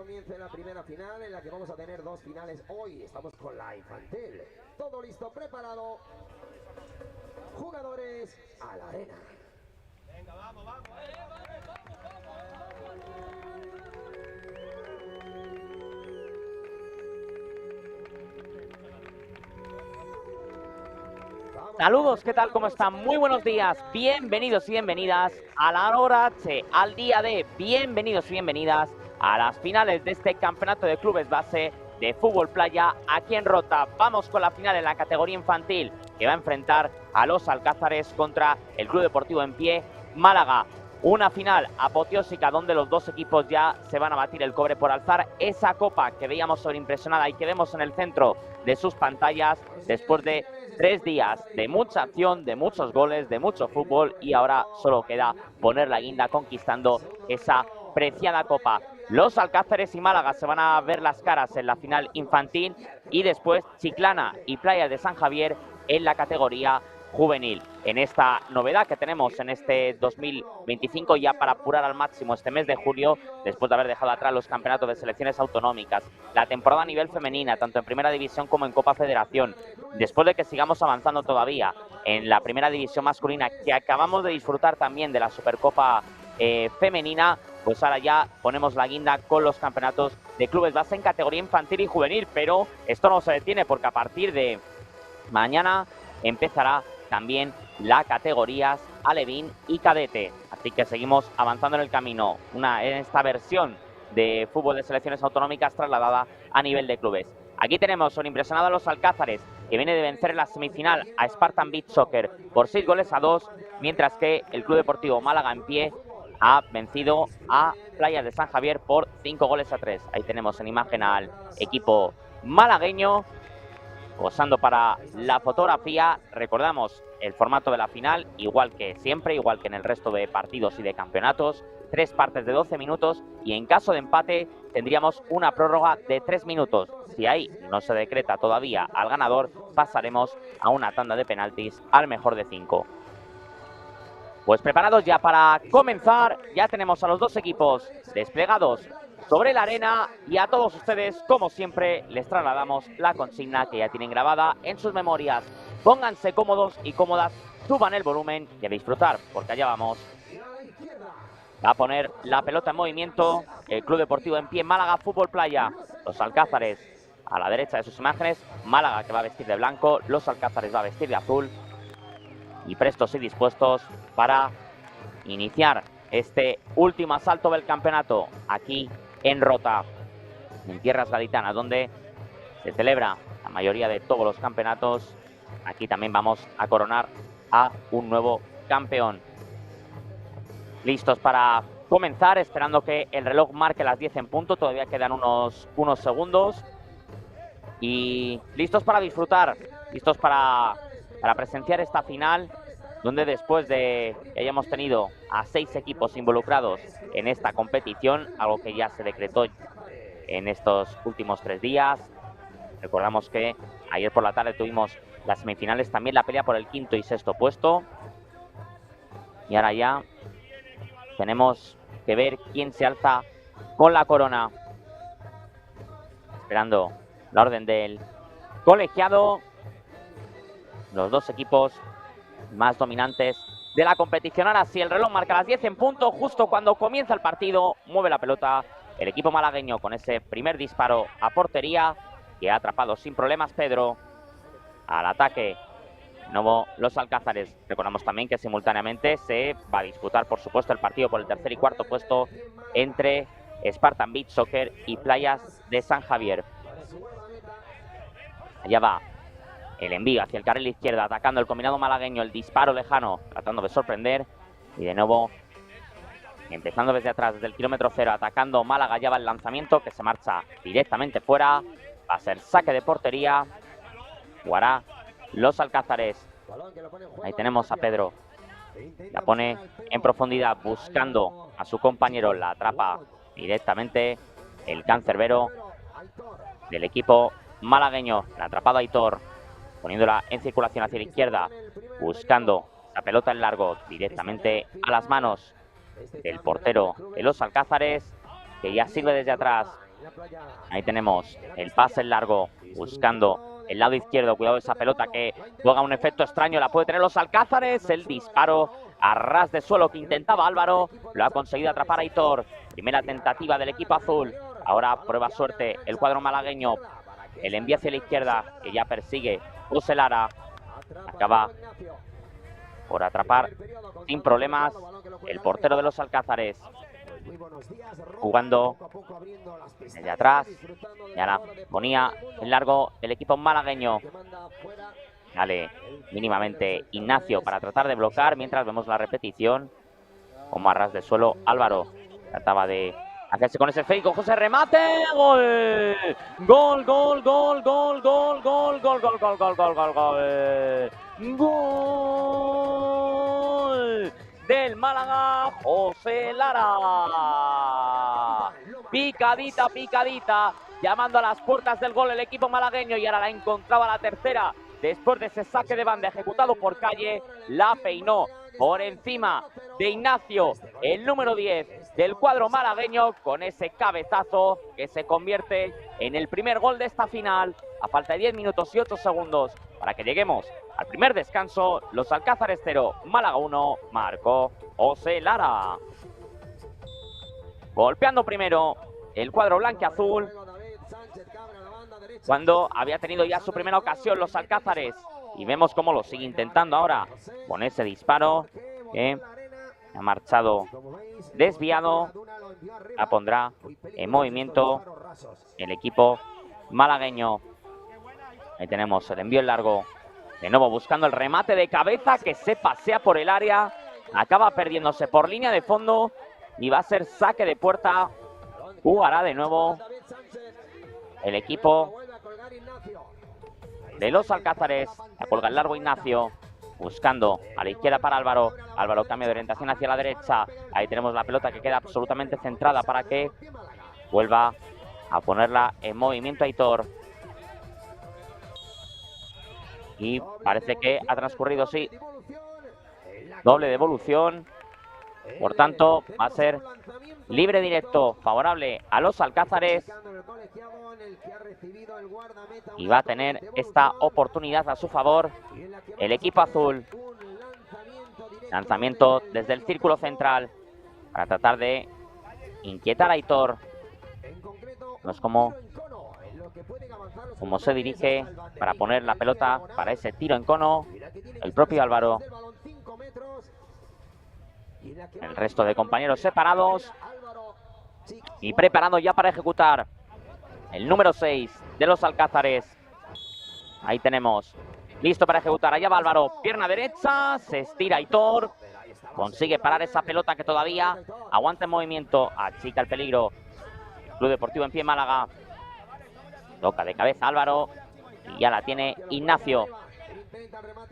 comience la primera final en la que vamos a tener dos finales hoy. Estamos con la infantil. Todo listo, preparado. Jugadores a la arena. Venga, vamos, vamos. Saludos, ¿qué tal? ¿Cómo están? Muy buenos días, bienvenidos y bienvenidas a la hora H, al día D, bienvenidos y bienvenidas a las finales de este campeonato de clubes base de fútbol playa aquí en Rota. Vamos con la final en la categoría infantil que va a enfrentar a los Alcázares contra el Club Deportivo En Pie Málaga. Una final apoteósica donde los dos equipos ya se van a batir el cobre por alzar esa copa que veíamos sobreimpresionada y que vemos en el centro de sus pantallas después de 3 días de mucha acción, de muchos goles, de mucho fútbol, y ahora solo queda poner la guinda conquistando esa preciada copa. Los Alcázares y Málaga se van a ver las caras en la final infantil y después Chiclana y Playas de San Javier en la categoría juvenil. En esta novedad que tenemos en este 2025, ya para apurar al máximo este mes de julio, después de haber dejado atrás los campeonatos de selecciones autonómicas, la temporada a nivel femenina, tanto en Primera División como en Copa Federación, después de que sigamos avanzando todavía en la Primera División masculina, que acabamos de disfrutar también de la Supercopa femenina, pues ahora ya ponemos la guinda con los campeonatos de clubes base en categoría infantil y juvenil. Pero esto no se detiene, porque a partir de mañana empezará también la categorías alevín y cadete. Así que seguimos avanzando en el camino, en esta versión de fútbol de selecciones autonómicas trasladada a nivel de clubes. Aquí tenemos un impresionado a los Alcázares, que viene de vencer en la semifinal a Spartan Beach Soccer por 6-2, mientras que el Club Deportivo Málaga En Pie ha vencido a Playas de San Javier por 5-3. Ahí tenemos en imagen al equipo malagueño posando para la fotografía. Recordamos el formato de la final, igual que siempre, igual que en el resto de partidos y de campeonatos: 3 partes de 12 minutos, y en caso de empate tendríamos una prórroga de 3 minutos. Si ahí no se decreta todavía al ganador, pasaremos a una tanda de penaltis al mejor de 5. Pues preparados ya para comenzar, ya tenemos a los dos equipos desplegados sobre la arena, y a todos ustedes, como siempre, les trasladamos la consigna que ya tienen grabada en sus memorias. Pónganse cómodos y cómodas, suban el volumen y a disfrutar, porque allá vamos. Va a poner la pelota en movimiento el Club Deportivo En Pie Málaga Fútbol Playa. Los Alcázares a la derecha de sus imágenes, Málaga que va a vestir de blanco, los Alcázares va a vestir de azul, y prestos y dispuestos para iniciar este último asalto del campeonato aquí en Rota, en tierras gaditanas, donde se celebra la mayoría de todos los campeonatos. Aquí también vamos a coronar a un nuevo campeón. Listos para comenzar, esperando que el reloj marque las 10 en punto. Todavía quedan unos segundos. Y listos para disfrutar, listos para presenciar esta final, donde después de que hayamos tenido a 6 equipos involucrados en esta competición, algo que ya se decretó en estos últimos 3 días. Recordamos que ayer por la tarde tuvimos las semifinales, también la pelea por el 5º y 6º puesto. Y ahora ya tenemos que ver quién se alza con la corona. Esperando la orden del colegiado. Los dos equipos más dominantes de la competición. Ahora sí, el reloj marca las 10 en punto, justo cuando comienza el partido. Mueve la pelota el equipo malagueño con ese primer disparo a portería, que ha atrapado sin problemas Pedro. Al ataque, de nuevo los Alcázares. Recordamos también que simultáneamente se va a disputar, por supuesto, el partido por el 3er y 4º puesto entre Spartan Beach Soccer y Playas de San Javier. Allá va el envío hacia el carril izquierdo, atacando el combinado malagueño, el disparo lejano, tratando de sorprender. Y de nuevo, empezando desde atrás, desde el kilómetro 0, atacando Málaga. Ya va el lanzamiento, que se marcha directamente fuera. Va a ser saque de portería. Jugará los Alcázares. Ahí tenemos a Pedro. La pone en profundidad, buscando a su compañero. La atrapa directamente el cancerbero del equipo malagueño. La atrapada Aitor, poniéndola en circulación hacia la izquierda, buscando la pelota en largo directamente a las manos del portero de los Alcázares, que ya sirve desde atrás Ahí tenemos el pase largo, buscando el lado izquierdo. Cuidado esa pelota que juega un efecto extraño. La puede tener los Alcázares. El disparo a ras de suelo que intentaba Álvaro. Lo ha conseguido atrapar Aitor. Primera tentativa del equipo azul. Ahora prueba suerte el cuadro malagueño. El envío hacia la izquierda que ya persigue José Lara. Acaba por atrapar sin problemas el portero de los Alcázares. Jugando desde atrás. Y ahora ponía en largo el equipo malagueño. Sale mínimamente Ignacio para tratar de bloquear. Mientras vemos la repetición. Como a ras de suelo Álvaro. Trataba de hacerse con ese fake. José remate. ¡Gol! ¡Gol, gol, gol, gol, gol, gol, gol, gol, gol, gol, gol, gol, gol! ¡Gol! Del Málaga, José Lara. Picadita, picadita. Llamando a las puertas del gol el equipo malagueño. Y ahora la encontraba la tercera. Después de ese saque de banda ejecutado por Calle. La peinó por encima de Ignacio, el número 10 del cuadro malagueño, con ese cabezazo que se convierte en el primer gol de esta final. A falta de 10 minutos y 8 segundos para que lleguemos al primer descanso. Los Alcázares 0, Málaga 1, marcó José Lara. Golpeando primero el cuadro blanquiazul, cuando había tenido ya su primera ocasión los Alcázares. Y vemos cómo lo sigue intentando ahora con ese disparo que ha marchado desviado. La pondrá en movimiento el equipo malagueño. Ahí tenemos el envío en largo. De nuevo buscando el remate de cabeza que se pasea por el área. Acaba perdiéndose por línea de fondo. Y va a ser saque de puerta. Jugará de nuevo el equipo de los Alcázares. La cuelga el largo Ignacio. Buscando a la izquierda para Álvaro. Álvaro cambia de orientación hacia la derecha. Ahí tenemos la pelota que queda absolutamente centrada para que vuelva a ponerla en movimiento Aitor. Y parece que ha transcurrido, sí, doble devolución. Por tanto, va a ser libre directo favorable a los Alcázares. Y va a tener esta oportunidad a su favor el equipo azul. Lanzamiento desde el círculo central para tratar de inquietar a Aitor. No es como se dirige para poner la pelota para ese tiro en cono el propio Álvaro. El resto de compañeros separados y preparando ya para ejecutar el número 6 de los Alcázares. Ahí tenemos, listo para ejecutar. Allá va Álvaro, pierna derecha, se estira Aitor, consigue parar esa pelota que todavía aguanta en movimiento, achica el peligro. Club Deportivo en Pie Málaga. Toca de cabeza Álvaro y ya la tiene Ignacio.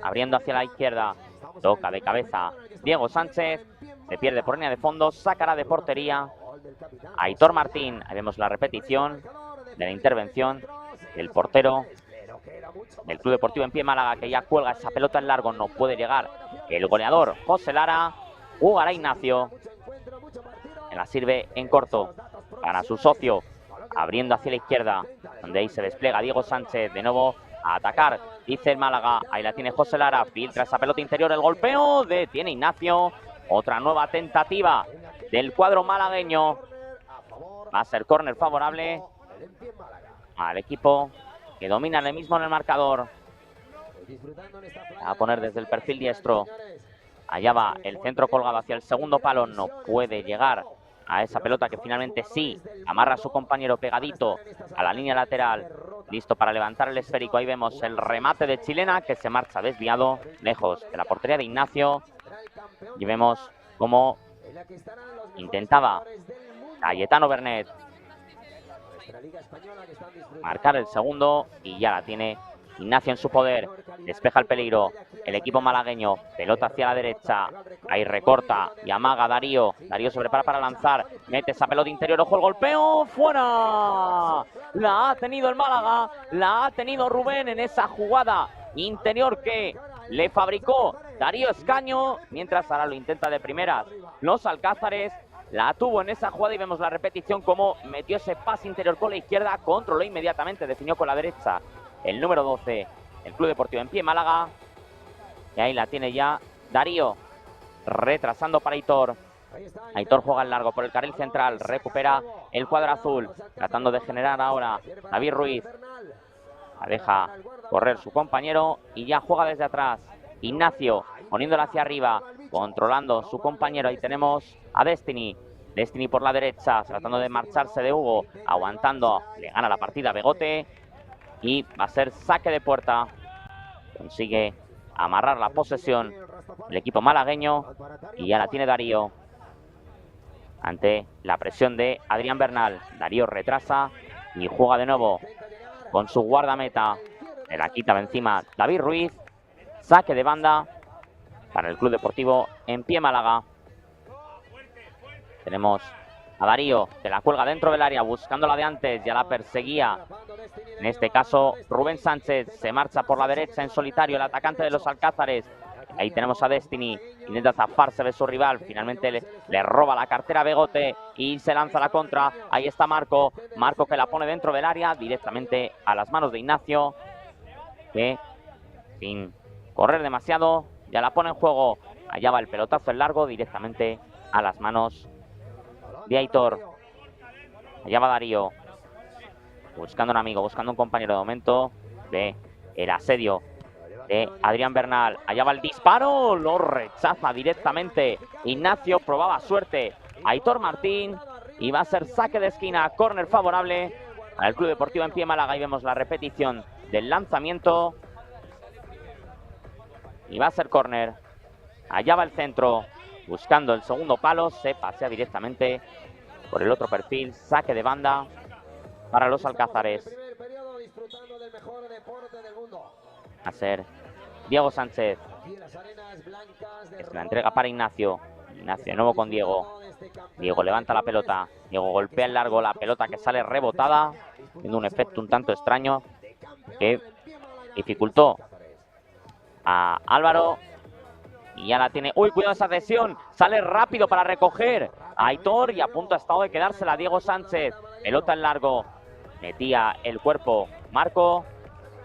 Abriendo hacia la izquierda. Toca de cabeza Diego Sánchez. Se pierde por línea de fondo. Sacará de portería Aitor Martín. Ahí vemos la repetición de la intervención del portero del Club Deportivo en Pie Málaga, que ya cuelga esa pelota en largo. No puede llegar el goleador José Lara. Jugará Ignacio. La sirve en corto para su socio. Abriendo hacia la izquierda, donde ahí se despliega Diego Sánchez. De nuevo a atacar, dice el Málaga. Ahí la tiene José Lara. Filtra esa pelota interior. El golpeo detiene Ignacio. Otra nueva tentativa del cuadro malagueño. Va a ser córner favorable al equipo que domina el mismo en el marcador. Va a poner desde el perfil diestro. Allá va el centro colgado hacia el segundo palo. No puede llegar a esa pelota que finalmente sí amarra a su compañero pegadito a la línea lateral. Listo para levantar el esférico. Ahí vemos el remate de Chilena que se marcha desviado lejos de la portería de Ignacio. Y vemos cómo intentaba Cayetano Bernet marcar el segundo y ya la tiene Ignacio en su poder. Despeja el peligro el equipo malagueño. Pelota hacia la derecha. Ahí recorta y amaga Darío. Darío se prepara para lanzar. Mete esa pelota interior. Ojo el golpeo. ¡Fuera! La ha tenido el Málaga. La ha tenido Rubén en esa jugada interior que le fabricó Darío Escaño. Mientras ahora lo intenta de primeras los Alcázares. la tuvo en esa jugada y vemos la repetición como metió ese pase interior con la izquierda, controló inmediatamente, definió con la derecha el número 12, el Club Deportivo En Pie Málaga. Y ahí la tiene ya Darío, retrasando para Aitor. Aitor juega en largo por el carril central, recupera el cuadro azul, tratando de generar ahora David Ruiz. La deja correr su compañero y ya juega desde atrás. Ignacio poniéndola hacia arriba, controlando su compañero. Ahí tenemos a Destiny. Destiny por la derecha, tratando de marcharse de Hugo, aguantando. Le gana la partida Begote y va a ser saque de puerta. Consigue amarrar la posesión el equipo malagueño y ya la tiene Darío. Ante la presión de Adrián Bernal, Darío retrasa y juega de nuevo con su guardameta. Le la quita de encima David Ruiz. Saque de banda para el Club Deportivo En Pie Málaga. Tenemos a Darío, que la cuelga dentro del área, buscando la de antes, ya la perseguía. En este caso, Rubén Sánchez se marcha por la derecha en solitario, el atacante de los Alcázares. Ahí tenemos a Destiny, intenta zafarse de su rival, finalmente le roba la cartera a Begote y se lanza la contra. Ahí está Marco, Marco que la pone dentro del área, directamente a las manos de Ignacio, que sin correr demasiado, ya la pone en juego. Allá va el pelotazo en largo, directamente a las manos de Aitor. Allá va Darío, buscando un amigo, buscando un compañero. De momento ve el asedio de Adrián Bernal. Allá va el disparo, lo rechaza directamente Ignacio, probaba suerte Aitor Martín y va a ser saque de esquina, córner favorable al Club Deportivo En Pie Málaga. Y vemos la repetición del lanzamiento y va a ser córner. Allá va el centro, buscando el segundo palo, se pasea directamente por el otro perfil, saque de banda para los Alcázares. Va a ser Diego Sánchez, es la entrega para Ignacio. Ignacio de nuevo con Diego. Diego levanta la pelota, Diego golpea el largo, la pelota que sale rebotada, haciendo un efecto un tanto extraño que dificultó a Álvaro. Y ya la tiene. ¡Uy, cuidado esa cesión! Sale rápido para recoger a Aitor y a punto ha estado de quedársela Diego Sánchez. Pelota en largo, metía el cuerpo Marco.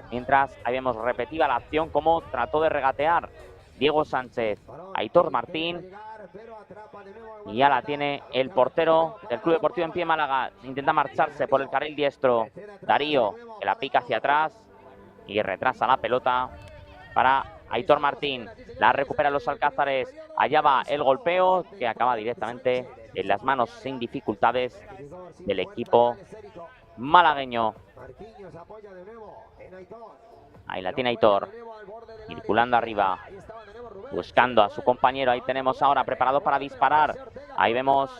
Mientras ahí vemos repetida la acción como trató de regatear Diego Sánchez, Aitor Martín. Y ya la tiene el portero del Club Deportivo En Pie Málaga. Intenta marcharse por el carril diestro Darío, que la pica hacia atrás y retrasa la pelota para Aitor Martín. La recupera los Alcázares. Allá va el golpeo que acaba directamente en las manos sin dificultades del equipo malagueño. Ahí la tiene Aitor, circulando arriba, buscando a su compañero. Ahí tenemos ahora preparado para disparar. Ahí vemos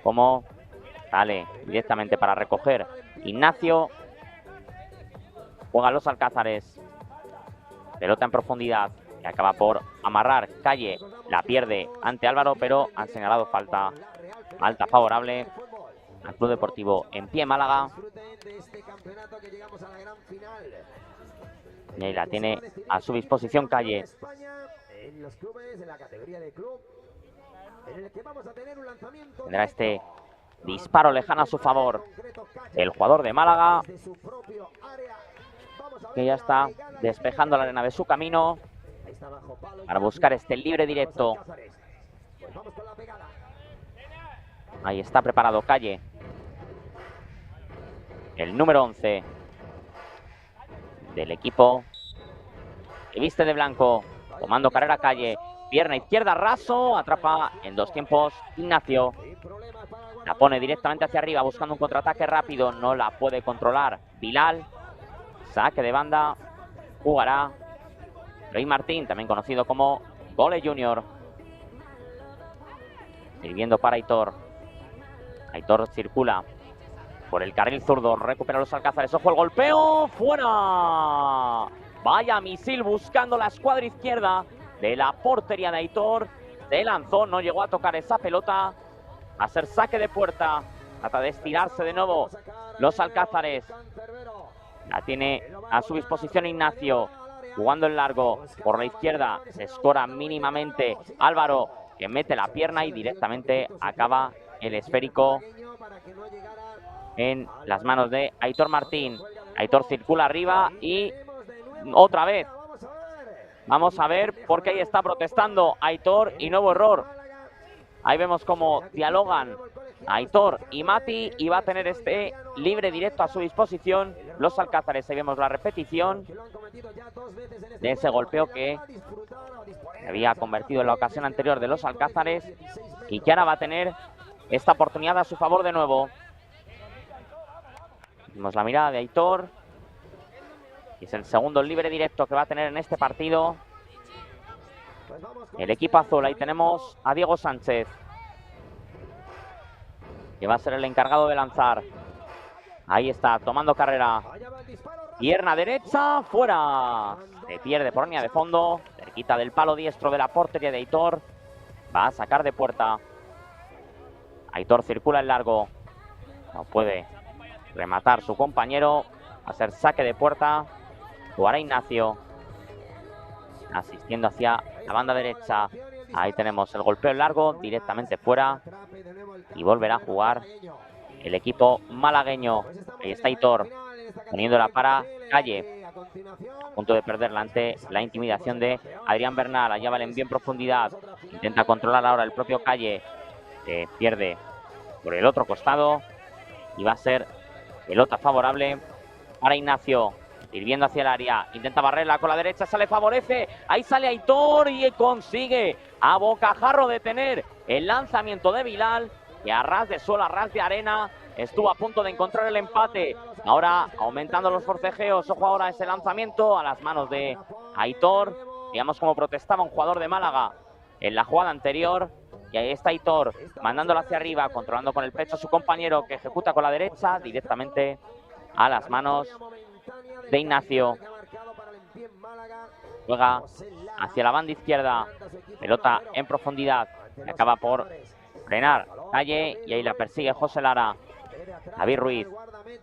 cómo sale directamente para recoger Ignacio. Juega los Alcázares. Pelota en profundidad que acaba por amarrar Calle. La pierde ante Álvaro, pero han señalado falta. Falta favorable al Club Deportivo En Pie Málaga. Y ahí la tiene a su disposición Calle. Tendrá este disparo lejano a su favor el jugador de Málaga, que ya está despejando la arena de su camino para buscar este libre directo. Ahí está preparado Calle, el número 11 del equipo que viste de blanco, tomando carrera Calle, pierna izquierda raso, atrapa en dos tiempos Ignacio, la pone directamente hacia arriba buscando un contraataque rápido, no la puede controlar Bilal. Saque de banda, jugará Luis Martín, también conocido como Gole Junior. Sirviendo para Aitor. Aitor circula por el carril zurdo, recupera los Alcázares. ¡Ojo el golpeo! ¡Fuera! Vaya misil buscando la escuadra izquierda de la portería de Aitor. Se lanzó, no llegó a tocar esa pelota. Va a ser saque de puerta. Trata de estirarse de nuevo los Alcázares. La tiene a su disposición Ignacio, jugando en largo por la izquierda. Se escora mínimamente Álvaro, que mete la pierna y directamente acaba el esférico en las manos de Aitor Martín. Aitor circula arriba y otra vez. Vamos a ver, porque ahí está protestando Aitor y nuevo error. Ahí vemos cómo dialogan Aitor y Mati y va a tener este libre directo a su disposición los Alcázares. Ahí vemos la repetición de ese golpeo que se había convertido en la ocasión anterior de los Alcázares y que ahora va a tener esta oportunidad a su favor de nuevo. Vemos la mirada de Aitor. Y es el segundo libre directo que va a tener en este partido el equipo azul. Ahí tenemos a Diego Sánchez, que va a ser el encargado de lanzar. Ahí está, tomando carrera. Pierna derecha, fuera. Se pierde por línea de fondo, cerquita del palo diestro de la portería de Aitor. Va a sacar de puerta. Aitor circula en largo. No puede rematar su compañero. Va a ser saque de puerta. Jugará Ignacio, asistiendo hacia la banda derecha. Ahí tenemos el golpeo en largo, directamente fuera. Y volverá a jugar el equipo malagueño. Ahí está Aitor, poniéndola para Calle. A punto de perderla ante la intimidación de Adrián Bernal. Allá va el envío en profundidad. Intenta controlar ahora el propio Calle. Pierde por el otro costado. Y va a ser pelota favorable para Ignacio. Sirviendo hacia el área, intenta barrerla con la derecha, se le favorece, ahí sale Aitor y consigue a bocajarro detener el lanzamiento de Bilal, que a ras de suelo, a ras de arena, estuvo a punto de encontrar el empate. Ahora aumentando los forcejeos, ojo ahora ese lanzamiento a las manos de Aitor, digamos como protestaba un jugador de Málaga en la jugada anterior. Y ahí está Aitor, mandándola hacia arriba, controlando con el pecho a su compañero, que ejecuta con la derecha, directamente a las manos de Ignacio. Juega hacia la banda izquierda, pelota en profundidad, y acaba por frenar Calle y ahí la persigue José Lara. David Ruiz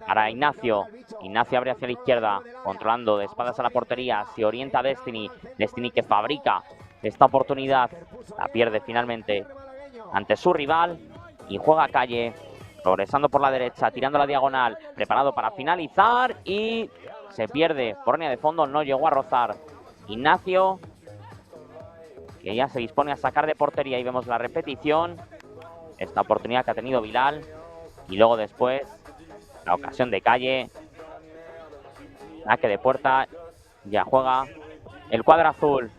para Ignacio. Ignacio abre hacia la izquierda, controlando de espaldas a la portería, se orienta a Destiny. Destiny que fabrica esta oportunidad, la pierde finalmente ante su rival y juega Calle, progresando por la derecha, tirando la diagonal, preparado para finalizar y se pierde por línea de fondo, no llegó a rozar. Ignacio, que ya se dispone a sacar de portería y vemos la repetición. Esta oportunidad que ha tenido Bilal y luego después la ocasión de Calle. Saque de puerta, ya juega el cuadro azul.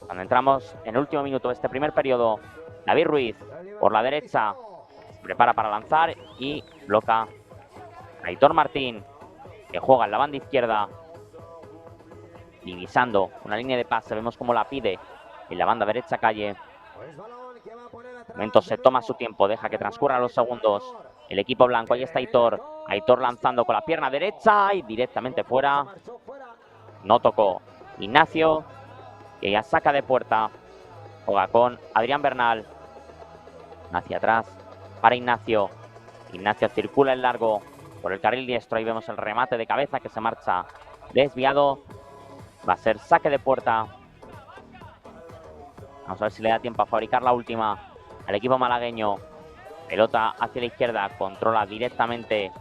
Cuando entramos en el último minuto de este primer periodo, David Ruiz por la derecha se prepara para lanzar y bloca Aitor Martín, que juega en la banda izquierda, divisando una línea de pase. Vemos cómo la pide en la banda derecha Calle. De momento se toma su tiempo, deja que transcurran los segundos. El equipo blanco, ahí está Aitor. Aitor lanzando con la pierna derecha y directamente fuera. No tocó Ignacio, que ya saca de puerta. Juega con Adrián Bernal. Hacia atrás para Ignacio. Ignacio circula en largo por el carril diestro. Ahí vemos el remate de cabeza que se marcha desviado. Va a ser saque de puerta. Vamos a ver si le da tiempo a fabricar la última al equipo malagueño. Pelota hacia la izquierda. Controla directamente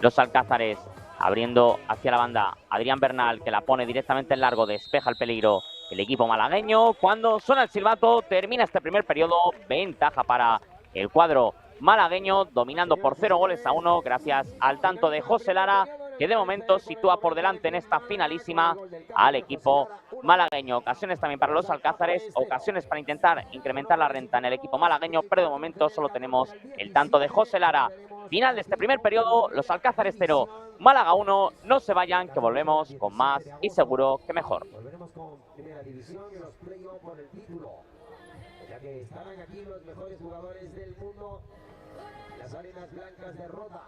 los Alcázares. Abriendo hacia la banda Adrián Bernal, que la pone directamente en largo. Despeja el peligro el equipo malagueño. Cuando suena el silbato, termina este primer periodo. Ventaja para el cuadro malagueño, dominando por 0-1 gracias al tanto de José Lara, que de momento sitúa por delante en esta finalísima al equipo malagueño. Ocasiones también para los Alcázares, ocasiones para intentar incrementar la renta en el equipo malagueño, pero de momento solo tenemos el tanto de José Lara. Final de este primer periodo, los Alcázares 0, Málaga 1. No se vayan, que volvemos con más y seguro que mejor. Volveremos con Primera División y los playoffs por el título, ya que estarán aquí los mejores jugadores del mundo, las arenas blancas de Rota.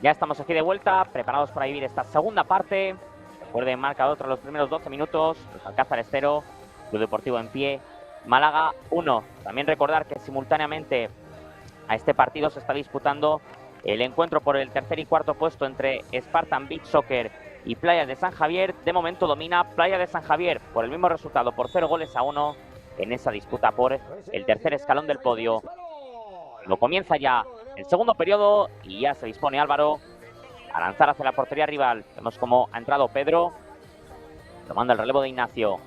Ya estamos aquí de vuelta, preparados para vivir esta segunda parte. Recuerden, marcador tras los primeros 12 minutos. Los Alcázar 0, Club Deportivo en pie, Málaga 1. También recordar que simultáneamente a este partido se está disputando el encuentro por el tercer y cuarto puesto entre Spartan Beach Soccer y Playas de San Javier. De momento domina Playa de San Javier por el mismo resultado, por 0-1 en esa disputa por el tercer escalón del podio. Lo comienza ya el segundo periodo y ya se dispone Álvaro a lanzar hacia la portería rival. Vemos cómo ha entrado Pedro, tomando el relevo de Ignacio.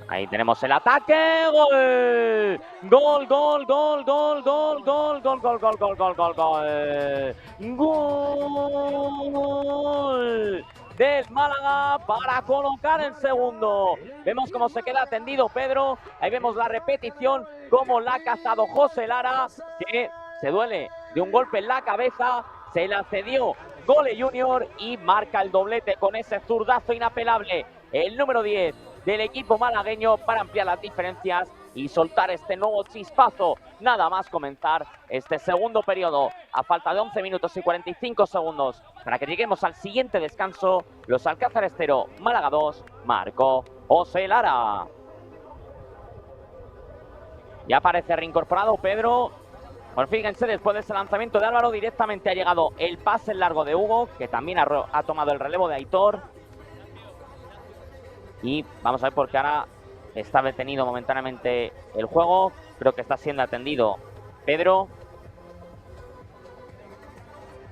Ahí tenemos el ataque. ¡Gol! ¡Gol, gol, gol, gol, gol, gol, gol, gol, gol, gol, gol, gol, gol! ¡Gol! Del Málaga para colocar el segundo. Vemos cómo se queda tendido Pedro. Ahí vemos la repetición, cómo la ha cazado José Lara, que se duele de un golpe en la cabeza. Se la cedió Gole Junior y marca el doblete con ese zurdazo inapelable. El número 10 del equipo malagueño para ampliar las diferencias y soltar este nuevo chispazo. Nada más comenzar este segundo periodo, a falta de 11 minutos y 45 segundos para que lleguemos al siguiente descanso. Los Alcázar 0, Málaga 2, marcó José Lara. Ya aparece reincorporado Pedro. Pues fíjense, después de ese lanzamiento de Álvaro, directamente ha llegado el pase largo de Hugo, que también ha tomado el relevo de Aitor. Y vamos a ver por qué ahora está detenido momentáneamente el juego. Creo que está siendo atendido Pedro.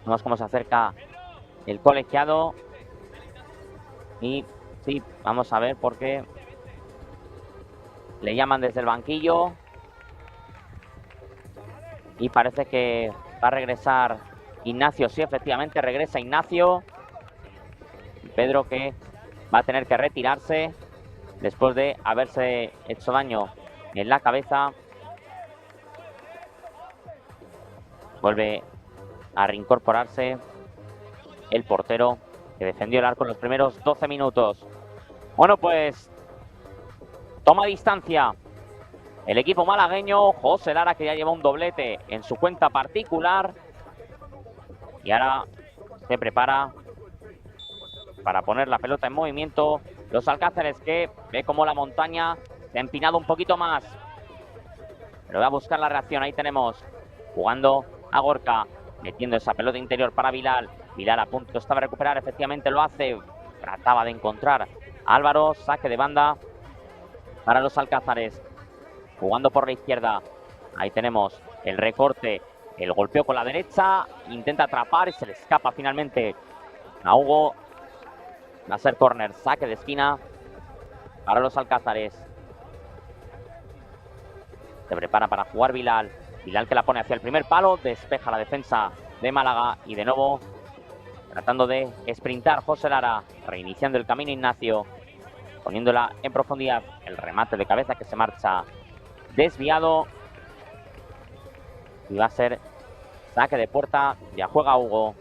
Vemos cómo se acerca el colegiado. Y sí, vamos a ver por qué le llaman desde el banquillo. Y parece que va a regresar Ignacio. Sí, efectivamente regresa Ignacio. Pedro, que va a tener que retirarse después de haberse hecho daño en la cabeza. Vuelve a reincorporarse el portero que defendió el arco en los primeros 12 minutos. Bueno, pues toma distancia el equipo malagueño. José Lara, que ya lleva un doblete en su cuenta particular. Y ahora se prepara para poner la pelota en movimiento. Los Alcázares, que ve como la montaña se ha empinado un poquito más. Pero va a buscar la reacción. Ahí tenemos jugando a Gorka, metiendo esa pelota interior para Bilal. Bilal a punto estaba a recuperar, efectivamente lo hace. Trataba de encontrar a Álvaro. Saque de banda para los Alcázares. Jugando por la izquierda. Ahí tenemos el recorte. El golpeo con la derecha. Intenta atrapar y se le escapa finalmente a Hugo. Va a ser córner, saque de esquina para los Alcázares. Se prepara para jugar Bilal. Bilal, que la pone hacia el primer palo. Despeja la defensa de Málaga. Y de nuevo tratando de sprintar José Lara. Reiniciando el camino Ignacio. Poniéndola en profundidad. El remate de cabeza que se marcha desviado. Y va a ser saque de puerta. Ya juega Hugo.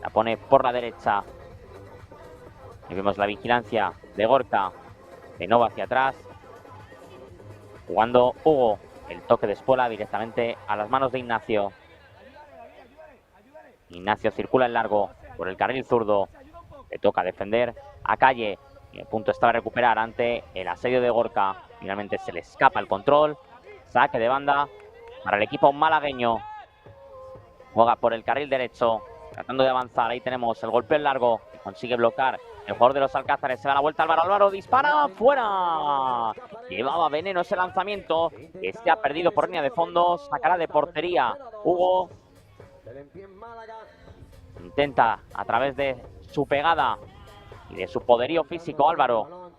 La pone por la derecha. Y vemos la vigilancia de Gorka. De nuevo hacia atrás. Jugando Hugo. El toque de espuela directamente a las manos de Ignacio. Ignacio circula en largo por el carril zurdo. Le toca defender a Calle. Y a punto está de recuperar ante el asedio de Gorka. Finalmente se le escapa el control. Saque de banda para el equipo malagueño. Juega por el carril derecho. Tratando de avanzar, ahí tenemos el golpeo en largo. Consigue bloquear el jugador de los Alcázares. Se da la vuelta Álvaro. Álvaro dispara. ¡Fuera! Llevaba veneno ese lanzamiento. Este ha perdido por línea de fondo. Sacará de portería Hugo. Intenta a través de su pegada y de su poderío físico Álvaro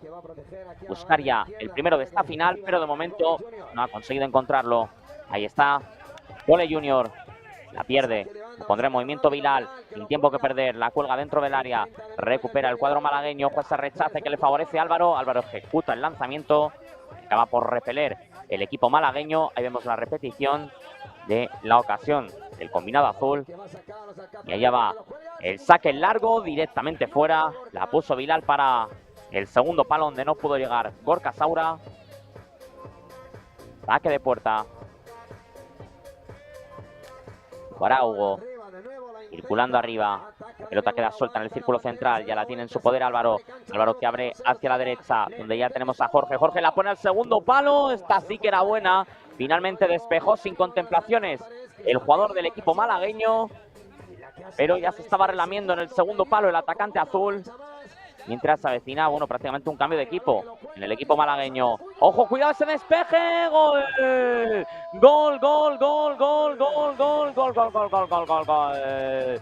buscar ya el primero de esta final. Pero de momento no ha conseguido encontrarlo. Ahí está Gole Junior. La pierde. Lo pondrá en movimiento Bilal. Sin tiempo que perder. La cuelga dentro del área. Recupera el cuadro malagueño. Juez ese rechace que le favorece a Álvaro. Álvaro ejecuta el lanzamiento. Acaba por repeler el equipo malagueño. Ahí vemos la repetición de la ocasión del combinado azul. Y allá va el saque largo directamente fuera. La puso Bilal para el segundo palo donde no pudo llegar Gorka Saura. Saque de puerta. Jugará Hugo. Circulando arriba. La pelota queda suelta en el círculo central. Ya la tiene en su poder Álvaro. Álvaro que abre hacia la derecha, donde ya tenemos a Jorge. Jorge la pone al segundo palo. Esta sí que era buena. Finalmente despejó sin contemplaciones el jugador del equipo malagueño. Pero ya se estaba relamiendo en el segundo palo el atacante azul. Mientras se avecina, bueno, prácticamente un cambio de equipo en el equipo malagueño. ¡Ojo, cuidado ese despeje! ¡Gol! ¡Gol, gol, gol, gol, gol, gol, gol, gol, gol, gol, gol, gol, gol!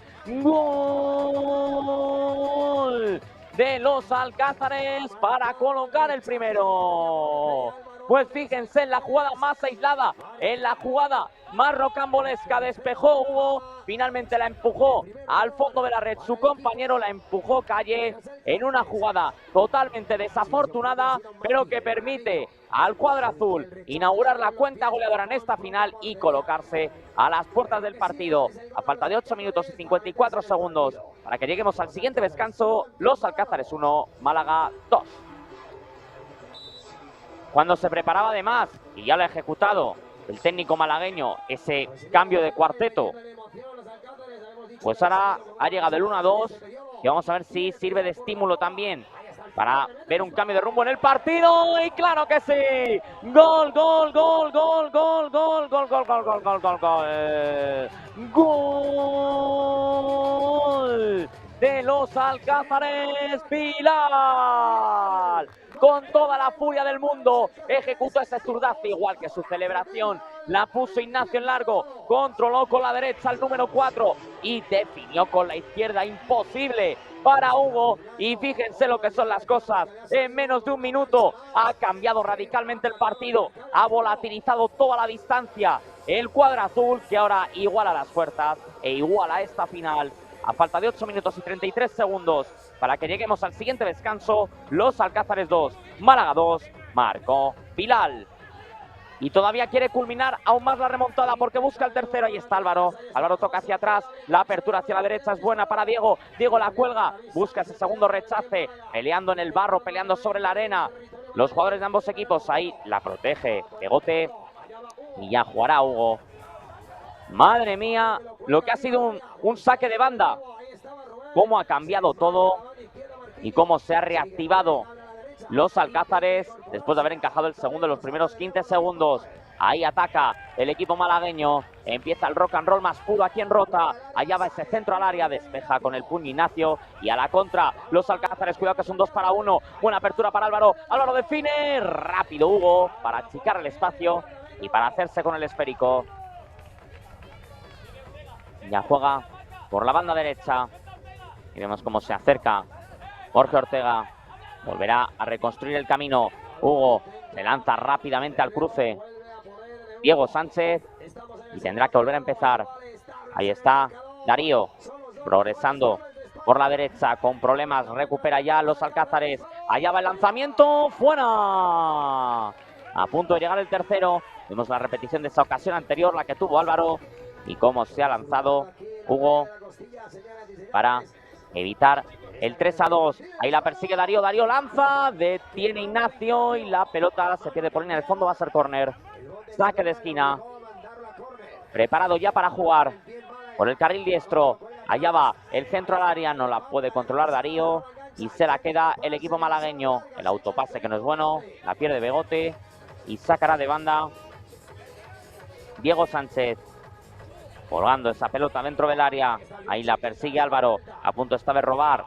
¡Gol! De los Alcázares para colocar el primero. Pues fíjense en la jugada más aislada, en la jugada más rocambolesca, despejó Hugo, finalmente la empujó al fondo de la red, su compañero la empujó Calle en una jugada totalmente desafortunada, pero que permite al cuadro azul inaugurar la cuenta goleadora en esta final y colocarse a las puertas del partido. A falta de 8 minutos y 54 segundos para que lleguemos al siguiente descanso, los Alcázares 1, Málaga 2. Cuando se preparaba además, y ya lo ha ejecutado el técnico malagueño, ese cambio de cuarteto, pues ahora ha llegado el 1-2 y vamos a ver si sirve de estímulo también para ver un cambio de rumbo en el partido. ¡Y claro que sí! ¡Gol, gol, gol, gol, gol, gol, gol, gol, gol, gol, gol, gol, gol! ¡Gol de los Alcázares! ¡Pilar! Con toda la furia del mundo, ejecutó ese zurdazo, igual que su celebración. La puso Ignacio en largo, controló con la derecha el número 4 y definió con la izquierda. Imposible para Hugo. Y fíjense lo que son las cosas. En menos de un minuto ha cambiado radicalmente el partido. Ha volatilizado toda la distancia el cuadro azul, que ahora iguala las fuerzas e iguala esta final. A falta de 8 minutos y 33 segundos para que lleguemos al siguiente descanso, los Alcázares 2, Málaga 2, marcó Bilal. Y todavía quiere culminar aún más la remontada porque busca el tercero. Ahí está Álvaro. Álvaro toca hacia atrás. La apertura hacia la derecha es buena para Diego. Diego la cuelga. Busca ese segundo rechace. Peleando en el barro, peleando sobre la arena. Los jugadores de ambos equipos. Ahí la protege Pegote. Y ya jugará Hugo. Madre mía, lo que ha sido un saque de banda. Cómo ha cambiado todo y cómo se ha reactivado los Alcázares después de haber encajado el segundo en los primeros 15 segundos. Ahí ataca el equipo malagueño. Empieza el rock and roll más puro aquí en Rota. Allá va ese centro al área. Despeja con el puño Ignacio. Y a la contra los Alcázares. Cuidado que es un 2 para 1. Buena apertura para Álvaro. Álvaro define. Rápido Hugo para achicar el espacio y para hacerse con el esférico. Ya juega por la banda derecha. Y vemos cómo se acerca Jorge Ortega. Volverá a reconstruir el camino. Hugo se lanza rápidamente al cruce. Diego Sánchez. Y tendrá que volver a empezar. Ahí está Darío. Progresando por la derecha. Con problemas. Recupera ya los Alcázares. Allá va el lanzamiento. ¡Fuera! A punto de llegar el tercero. Vemos la repetición de esa ocasión anterior. La que tuvo Álvaro. Y cómo se ha lanzado Hugo para evitar el 3-2. Ahí la persigue Darío. Darío lanza. Detiene Ignacio. Y la pelota se pierde por línea de fondo. Va a ser córner. Saque de esquina. Preparado ya para jugar por el carril diestro. Allá va el centro al área. No la puede controlar Darío. Y se la queda el equipo malagueño. El autopase que no es bueno. La pierde Begote. Y sacará de banda Diego Sánchez. Colgando esa pelota dentro del área. Ahí la persigue Álvaro. A punto está de robar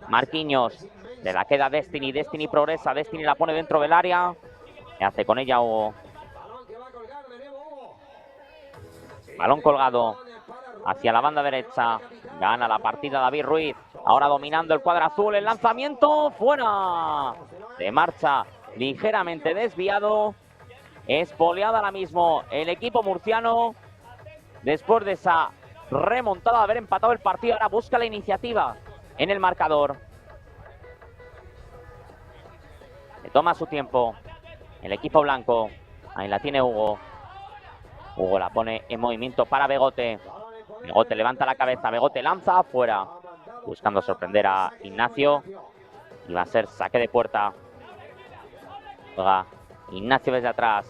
Marquinhos. Se la queda Destiny. Destiny progresa. Destiny la pone dentro del área. ¿Qué hace con ella Hugo? Balón colgado hacia la banda derecha. Gana la partida David Ruiz. Ahora dominando el cuadro azul. El lanzamiento fuera. De marcha ligeramente desviado. Espoleado ahora mismo el equipo murciano. Después de esa remontada de haber empatado el partido, ahora busca la iniciativa en el marcador. Le toma su tiempo el equipo blanco. Ahí la tiene Hugo. Hugo la pone en movimiento para Begote. Begote levanta la cabeza. Begote lanza afuera. Buscando sorprender a Ignacio. Y va a ser saque de puerta. Juega Ignacio desde atrás.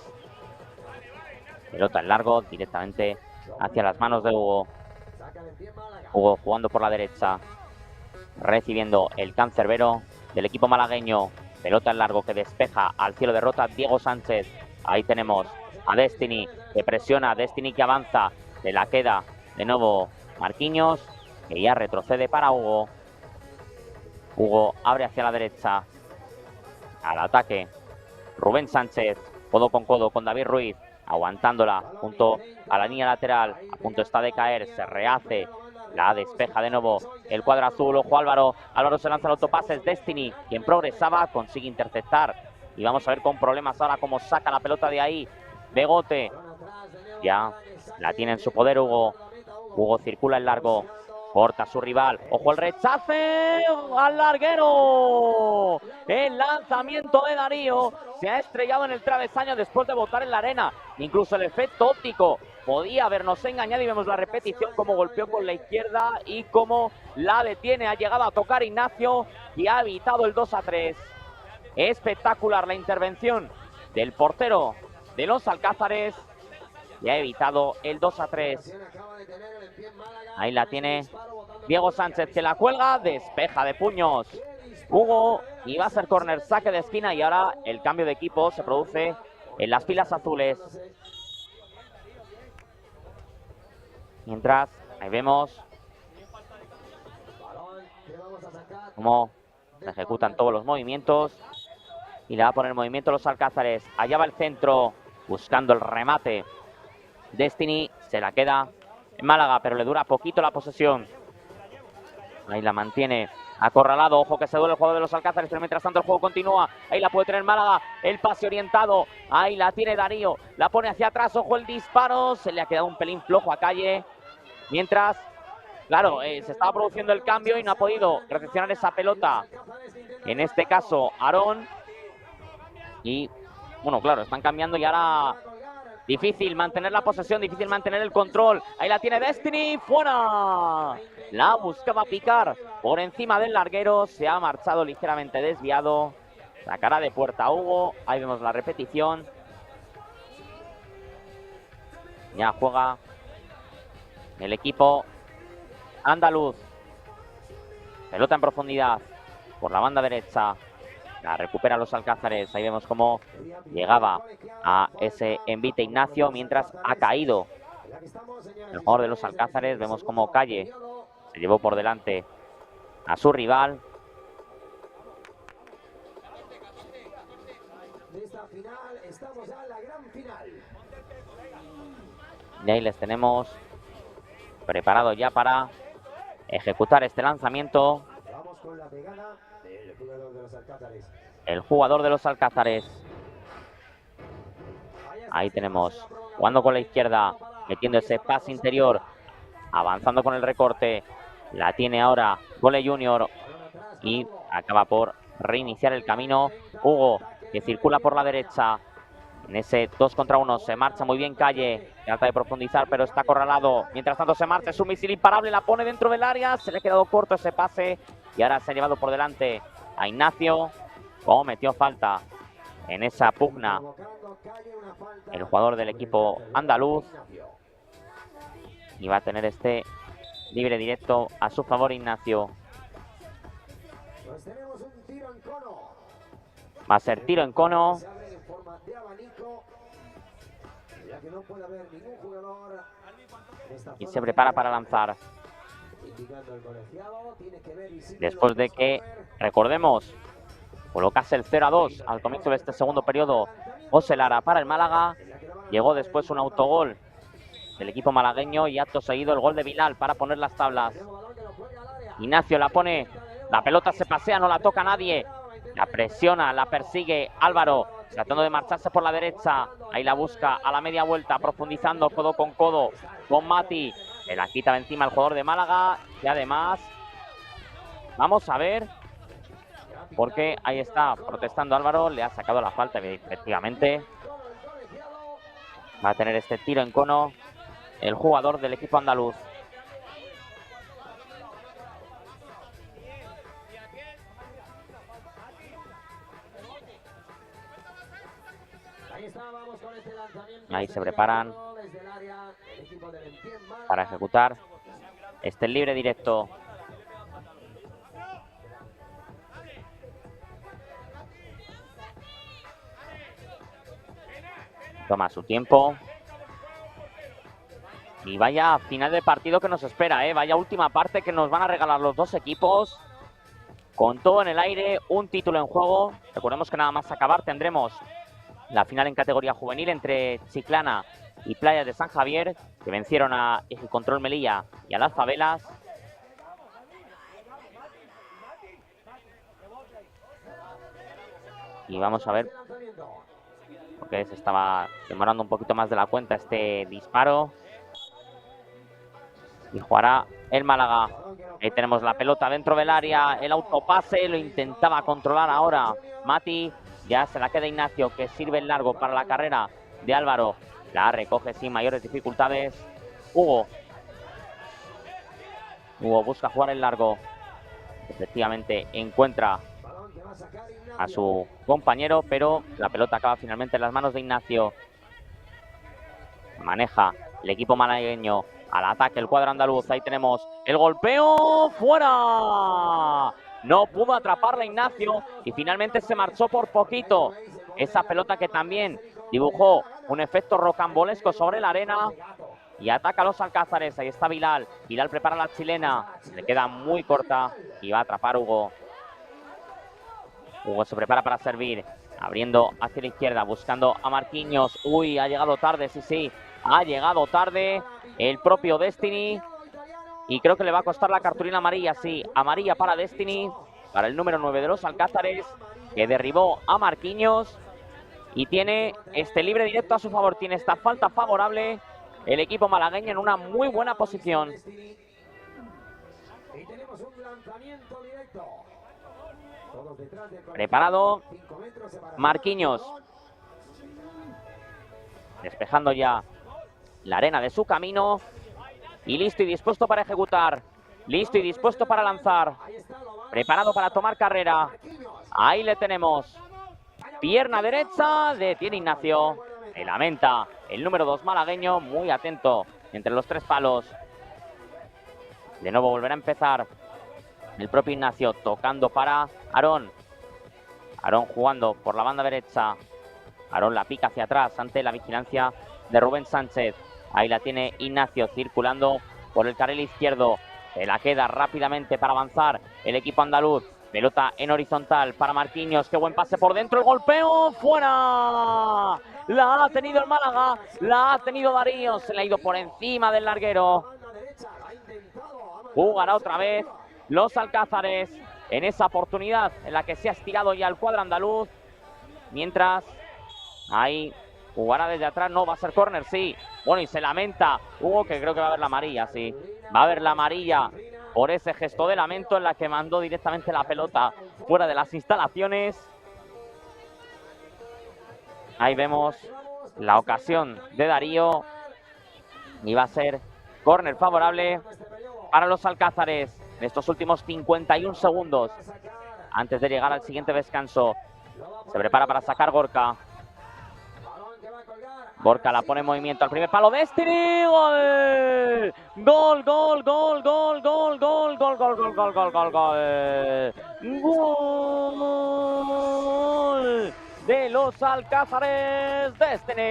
Pelota en largo directamente hacia las manos de Hugo. Hugo jugando por la derecha, recibiendo el cancerbero del equipo malagueño. Pelota en largo que despeja al cielo de Rota Diego Sánchez. Ahí tenemos a Destiny, que presiona, Destiny que avanza, se la queda de nuevo Marquinhos, que ya retrocede para Hugo. Hugo abre hacia la derecha, al ataque Rubén Sánchez, codo con David Ruiz, aguantándola junto a la línea lateral, a punto está de caer, se rehace, la despeja de nuevo el cuadro azul. Ojo Álvaro se lanza el autopase, es Destiny quien progresaba, consigue interceptar y vamos a ver con problemas ahora cómo saca la pelota de ahí Begote. Ya la tiene en su poder Hugo. Hugo circula en largo, corta a su rival. Ojo el rechace al larguero. El lanzamiento de Darío se ha estrellado en el travesaño después de botar en la arena. Incluso el efecto óptico podía habernos engañado y vemos la repetición como golpeó con la izquierda y cómo la detiene. Ha llegado a tocar Ignacio y ha evitado el 2-3. Espectacular la intervención del portero de los Alcázares y ha evitado el 2-3. Ahí la tiene Diego Sánchez, que la cuelga, despeja de puños Hugo y va a ser córner, saque de esquina. Y ahora el cambio de equipo se produce en las filas azules. Mientras, ahí vemos cómo se ejecutan todos los movimientos y le va a poner en movimiento los Alcázares. Allá va el centro, buscando el remate. Destiny se la queda en Málaga, pero le dura poquito la posesión. Ahí la mantiene acorralado. Ojo que se duele el juego de los Alcázares, pero mientras tanto el juego continúa. Ahí la puede tener Málaga, el pase orientado. Ahí la tiene Darío, la pone hacia atrás. Ojo el disparo, se le ha quedado un pelín flojo a Calle. Mientras, claro, se estaba produciendo el cambio y no ha podido recepcionar esa pelota. En este caso, Aarón. Y, bueno, claro, están cambiando y ahora difícil mantener la posesión, difícil mantener el control. Ahí la tiene Destiny, fuera. La buscaba picar por encima del larguero, se ha marchado ligeramente desviado. Sacará de puerta a Hugo, ahí vemos la repetición. Ya juega el equipo andaluz. Pelota en profundidad por la banda derecha. La recupera los Alcázares. Ahí vemos cómo llegaba a ese envite Ignacio mientras ha caído el jugador de los Alcázares. Vemos cómo Calle se llevó por delante a su rival. Y ahí les tenemos preparados ya para ejecutar este lanzamiento. El jugador de los Alcázares. Ahí tenemos, jugando con la izquierda, metiendo ese pase interior, avanzando con el recorte. La tiene ahora Gole Junior y acaba por reiniciar el camino Hugo, que circula por la derecha. En ese 2 contra 1 se marcha muy bien Calle, trata de profundizar pero está acorralado. Mientras tanto se marcha, es un misil imparable, la pone dentro del área, se le ha quedado corto ese pase y ahora se ha llevado por delante a Ignacio. Como metió falta en esa pugna el jugador del equipo andaluz y va a tener este libre directo a su favor Ignacio. Va a ser tiro en cono. Y se prepara para lanzar. Después de que, recordemos, colocase el 0-2 al comienzo de este segundo periodo, José Lara para el Málaga. Llegó después un autogol del equipo malagueño y acto seguido el gol de Bilal para poner las tablas. Ignacio la pone, la pelota se pasea, no la toca nadie. La presiona, la persigue Álvaro, tratando de marcharse por la derecha. Ahí la busca a la media vuelta, profundizando codo con Mati. Se la quita de encima el jugador de Málaga. Y además, vamos a ver, porque ahí está protestando Álvaro. Le ha sacado la falta, efectivamente. Va a tener este tiro en cono el jugador del equipo andaluz. Ahí se preparan para ejecutar este libre directo. Toma su tiempo. Y vaya final de partido que nos espera, vaya última parte que nos van a regalar los dos equipos. Con todo en el aire, un título en juego. Recordemos que nada más acabar tendremos la final en categoría juvenil entre Chiclana y Playa de San Javier, que vencieron a Ejicontrol Melilla y a Las Favelas. Y vamos a ver, porque se estaba demorando un poquito más de la cuenta este disparo. Y jugará el Málaga. Ahí tenemos la pelota dentro del área, el autopase, lo intentaba controlar ahora Mati. Ya se la queda Ignacio, que sirve el largo para la carrera de Álvaro. La recoge sin mayores dificultades Hugo. Hugo busca jugar el largo. Efectivamente encuentra a su compañero, pero la pelota acaba finalmente en las manos de Ignacio. Maneja el equipo malagueño al ataque el cuadro andaluz. Ahí tenemos el golpeo, fuera. No pudo atraparla Ignacio y finalmente se marchó por poquito. Esa pelota que también dibujó un efecto rocambolesco sobre la arena. Y ataca a los Alcázares. Ahí está Bilal. Bilal prepara la chilena. Le queda muy corta y va a atrapar Hugo. Hugo se prepara para servir. Abriendo hacia la izquierda, buscando a Marquinhos. Uy, ha llegado tarde, sí. Ha llegado tarde el propio Destiny. Y creo que le va a costar la cartulina amarilla, sí. Amarilla para Destiny, para el número 9 de los Alcázares, que derribó a Marquinhos. Y tiene este libre directo a su favor. Tiene esta falta favorable el equipo malagueño en una muy buena posición. Preparado Marquinhos. Despejando ya la arena de su camino. Y listo y dispuesto para ejecutar. Listo y dispuesto para lanzar. Preparado para tomar carrera. Ahí le tenemos. Pierna derecha. Detiene Ignacio. Se lamenta el número 2 malagueño. Muy atento entre los tres palos. De nuevo volverá a empezar el propio Ignacio. Tocando para Aarón. Aarón jugando por la banda derecha. Aarón la pica hacia atrás ante la vigilancia de Rubén Sánchez. Ahí la tiene Ignacio circulando por el carril izquierdo. Se la queda rápidamente para avanzar el equipo andaluz. Pelota en horizontal para Marquinhos. Qué buen pase por dentro. El golpeo. ¡Fuera! La ha tenido el Málaga. La ha tenido Darío. Se le ha ido por encima del larguero. Jugará otra vez los Alcázares en esa oportunidad en la que se ha estirado ya el cuadro andaluz. Mientras ahí jugará desde atrás. No, va a ser córner, sí. Bueno, y se lamenta Hugo, que creo que va a haber la amarilla, sí. Va a haber la amarilla por ese gesto de lamento en la que mandó directamente la pelota fuera de las instalaciones. Ahí vemos la ocasión de Darío. Y va a ser córner favorable para los Alcázares en estos últimos 51 segundos antes de llegar al siguiente descanso. Se prepara para sacar Gorka. Gorka la pone en movimiento al primer palo. Destiny. ¡Gol! ¡Gol, gol, gol, gol, gol, gol, gol, gol, gol, gol, gol, gol, gol! ¡Gol! De los Alcázares. Destiny.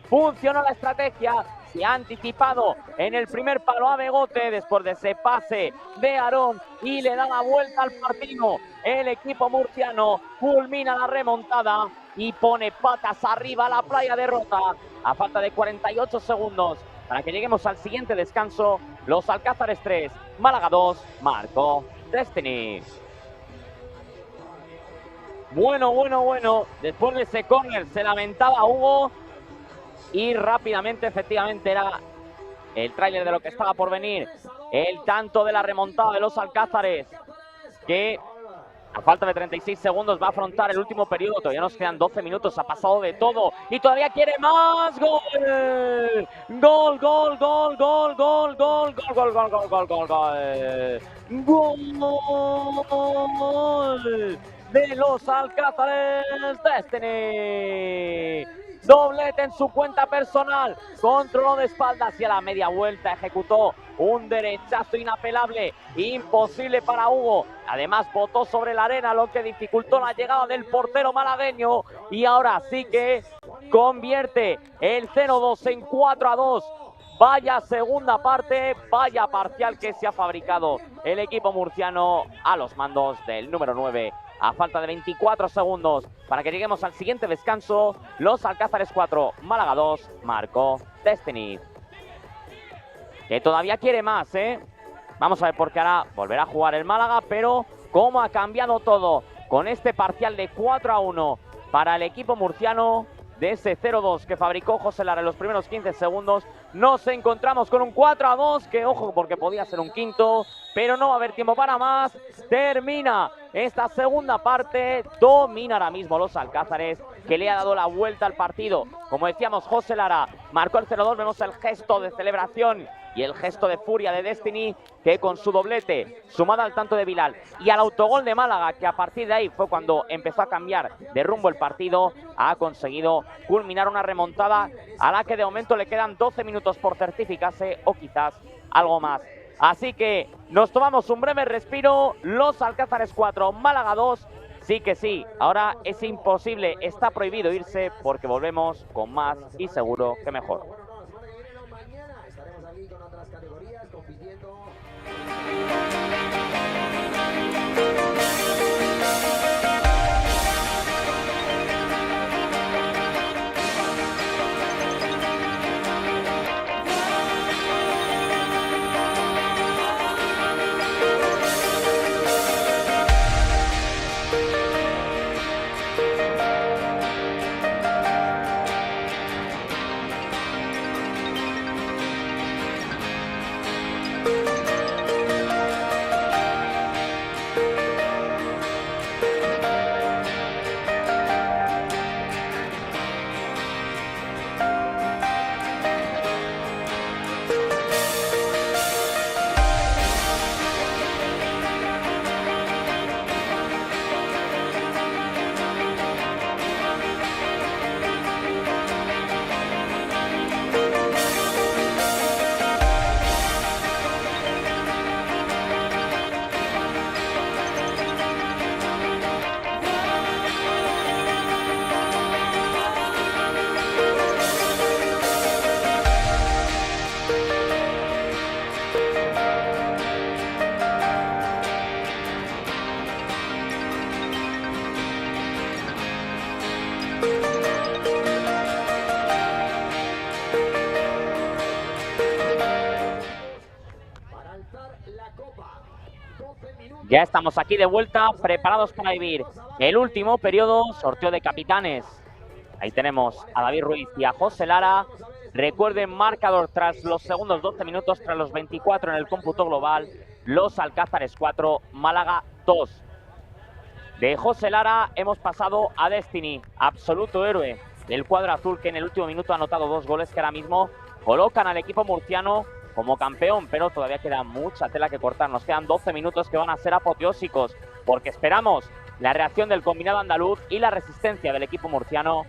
Funcionó la estrategia. Se ha anticipado en el primer palo a Begote después de ese pase de Aarón y le da la vuelta al partido. El equipo murciano culmina la remontada y pone patas arriba a la Playa de Rota a falta de 48 segundos para que lleguemos al siguiente descanso. Los Alcázares 3, Málaga 2, marcó Destiny. Bueno. Después de ese córner se lamentaba Hugo. Y rápidamente, efectivamente, era el tráiler de lo que estaba por venir. El tanto de la remontada de los Alcázares, que a falta de 36 segundos va a afrontar el último periodo. Todavía nos quedan 12 minutos, ha pasado de todo. Y todavía quiere más. ¡Gol! ¡Gol, gol, gol, gol, gol, gol, gol, gol, gol, gol, gol, gol, gol! ¡Gol! De los Alcázares. Destiny. doblete en su cuenta personal, controló de espaldas y a la media vuelta ejecutó un derechazo inapelable, imposible para Hugo. Además botó sobre la arena, lo que dificultó la llegada del portero malagueño, y ahora sí que convierte el 0-2 en 4-2. Vaya segunda parte, vaya parcial que se ha fabricado el equipo murciano a los mandos del número 9. A falta de 24 segundos para que lleguemos al siguiente descanso, los Alcázares 4, Málaga 2, marcó Destiny. Que todavía quiere más, ¿eh? Vamos a ver, porque ahora volverá a jugar el Málaga, pero cómo ha cambiado todo con este parcial de 4-1 para el equipo murciano. De ese 0-2 que fabricó José Lara en los primeros 15 segundos, nos encontramos con un 4-2, que ojo, porque podía ser un quinto, pero no va a haber tiempo para más. Termina esta segunda parte, domina ahora mismo los Alcázares, que le ha dado la vuelta al partido. Como decíamos, José Lara marcó el 0-2, vemos el gesto de celebración y el gesto de furia de Destiny, que con su doblete, sumada al tanto de Bilal y al autogol de Málaga, que a partir de ahí fue cuando empezó a cambiar de rumbo el partido, ha conseguido culminar una remontada a la que de momento le quedan 12 minutos por certificarse, o quizás algo más. Así que nos tomamos un breve respiro, los Alcázares 4, Málaga 2, sí que sí, ahora es imposible, está prohibido irse, porque volvemos con más y seguro que mejor. Ya estamos aquí de vuelta, preparados para vivir el último periodo, sorteo de capitanes. Ahí tenemos a David Ruiz y a José Lara. Recuerden, marcador tras los segundos 12 minutos, tras los 24 en el cómputo global, los Alcázares 4, Málaga 2. De José Lara hemos pasado a Destiny, absoluto héroe del cuadro azul, que en el último minuto ha anotado 2 goles que ahora mismo colocan al equipo murciano como campeón, pero todavía queda mucha tela que cortar. Nos quedan 12 minutos que van a ser apoteósicos, porque esperamos la reacción del combinado andaluz y la resistencia del equipo murciano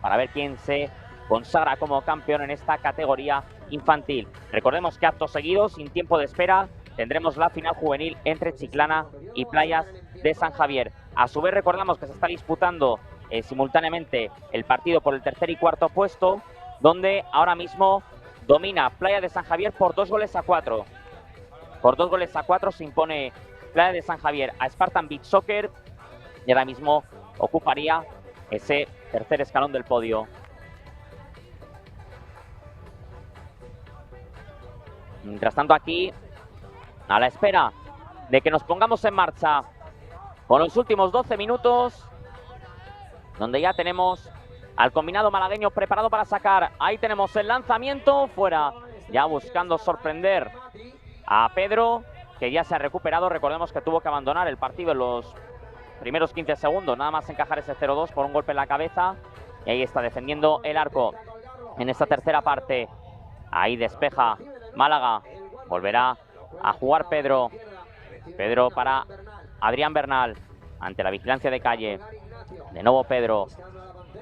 para ver quién se consagra como campeón en esta categoría infantil. Recordemos que acto seguido, sin tiempo de espera, tendremos la final juvenil entre Chiclana y Playas de San Javier. A su vez, recordamos que se está disputando simultáneamente el partido por el tercer y cuarto puesto, donde ahora mismo domina Playa de San Javier por 2-4. Por 2-4 se impone Playa de San Javier a Spartan Beach Soccer, y ahora mismo ocuparía ese tercer escalón del podio. Mientras tanto, aquí, a la espera de que nos pongamos en marcha con los últimos 12 minutos, donde ya tenemos al combinado malagueño preparado para sacar. Ahí tenemos el lanzamiento, fuera, ya buscando sorprender a Pedro, que ya se ha recuperado. Recordemos que tuvo que abandonar el partido en los primeros 15 segundos, nada más encajar ese 0-2 por un golpe en la cabeza, y ahí está defendiendo el arco en esta tercera parte. Ahí despeja Málaga, volverá a jugar Pedro para Adrián Bernal, ante la vigilancia de Calle. De nuevo Pedro,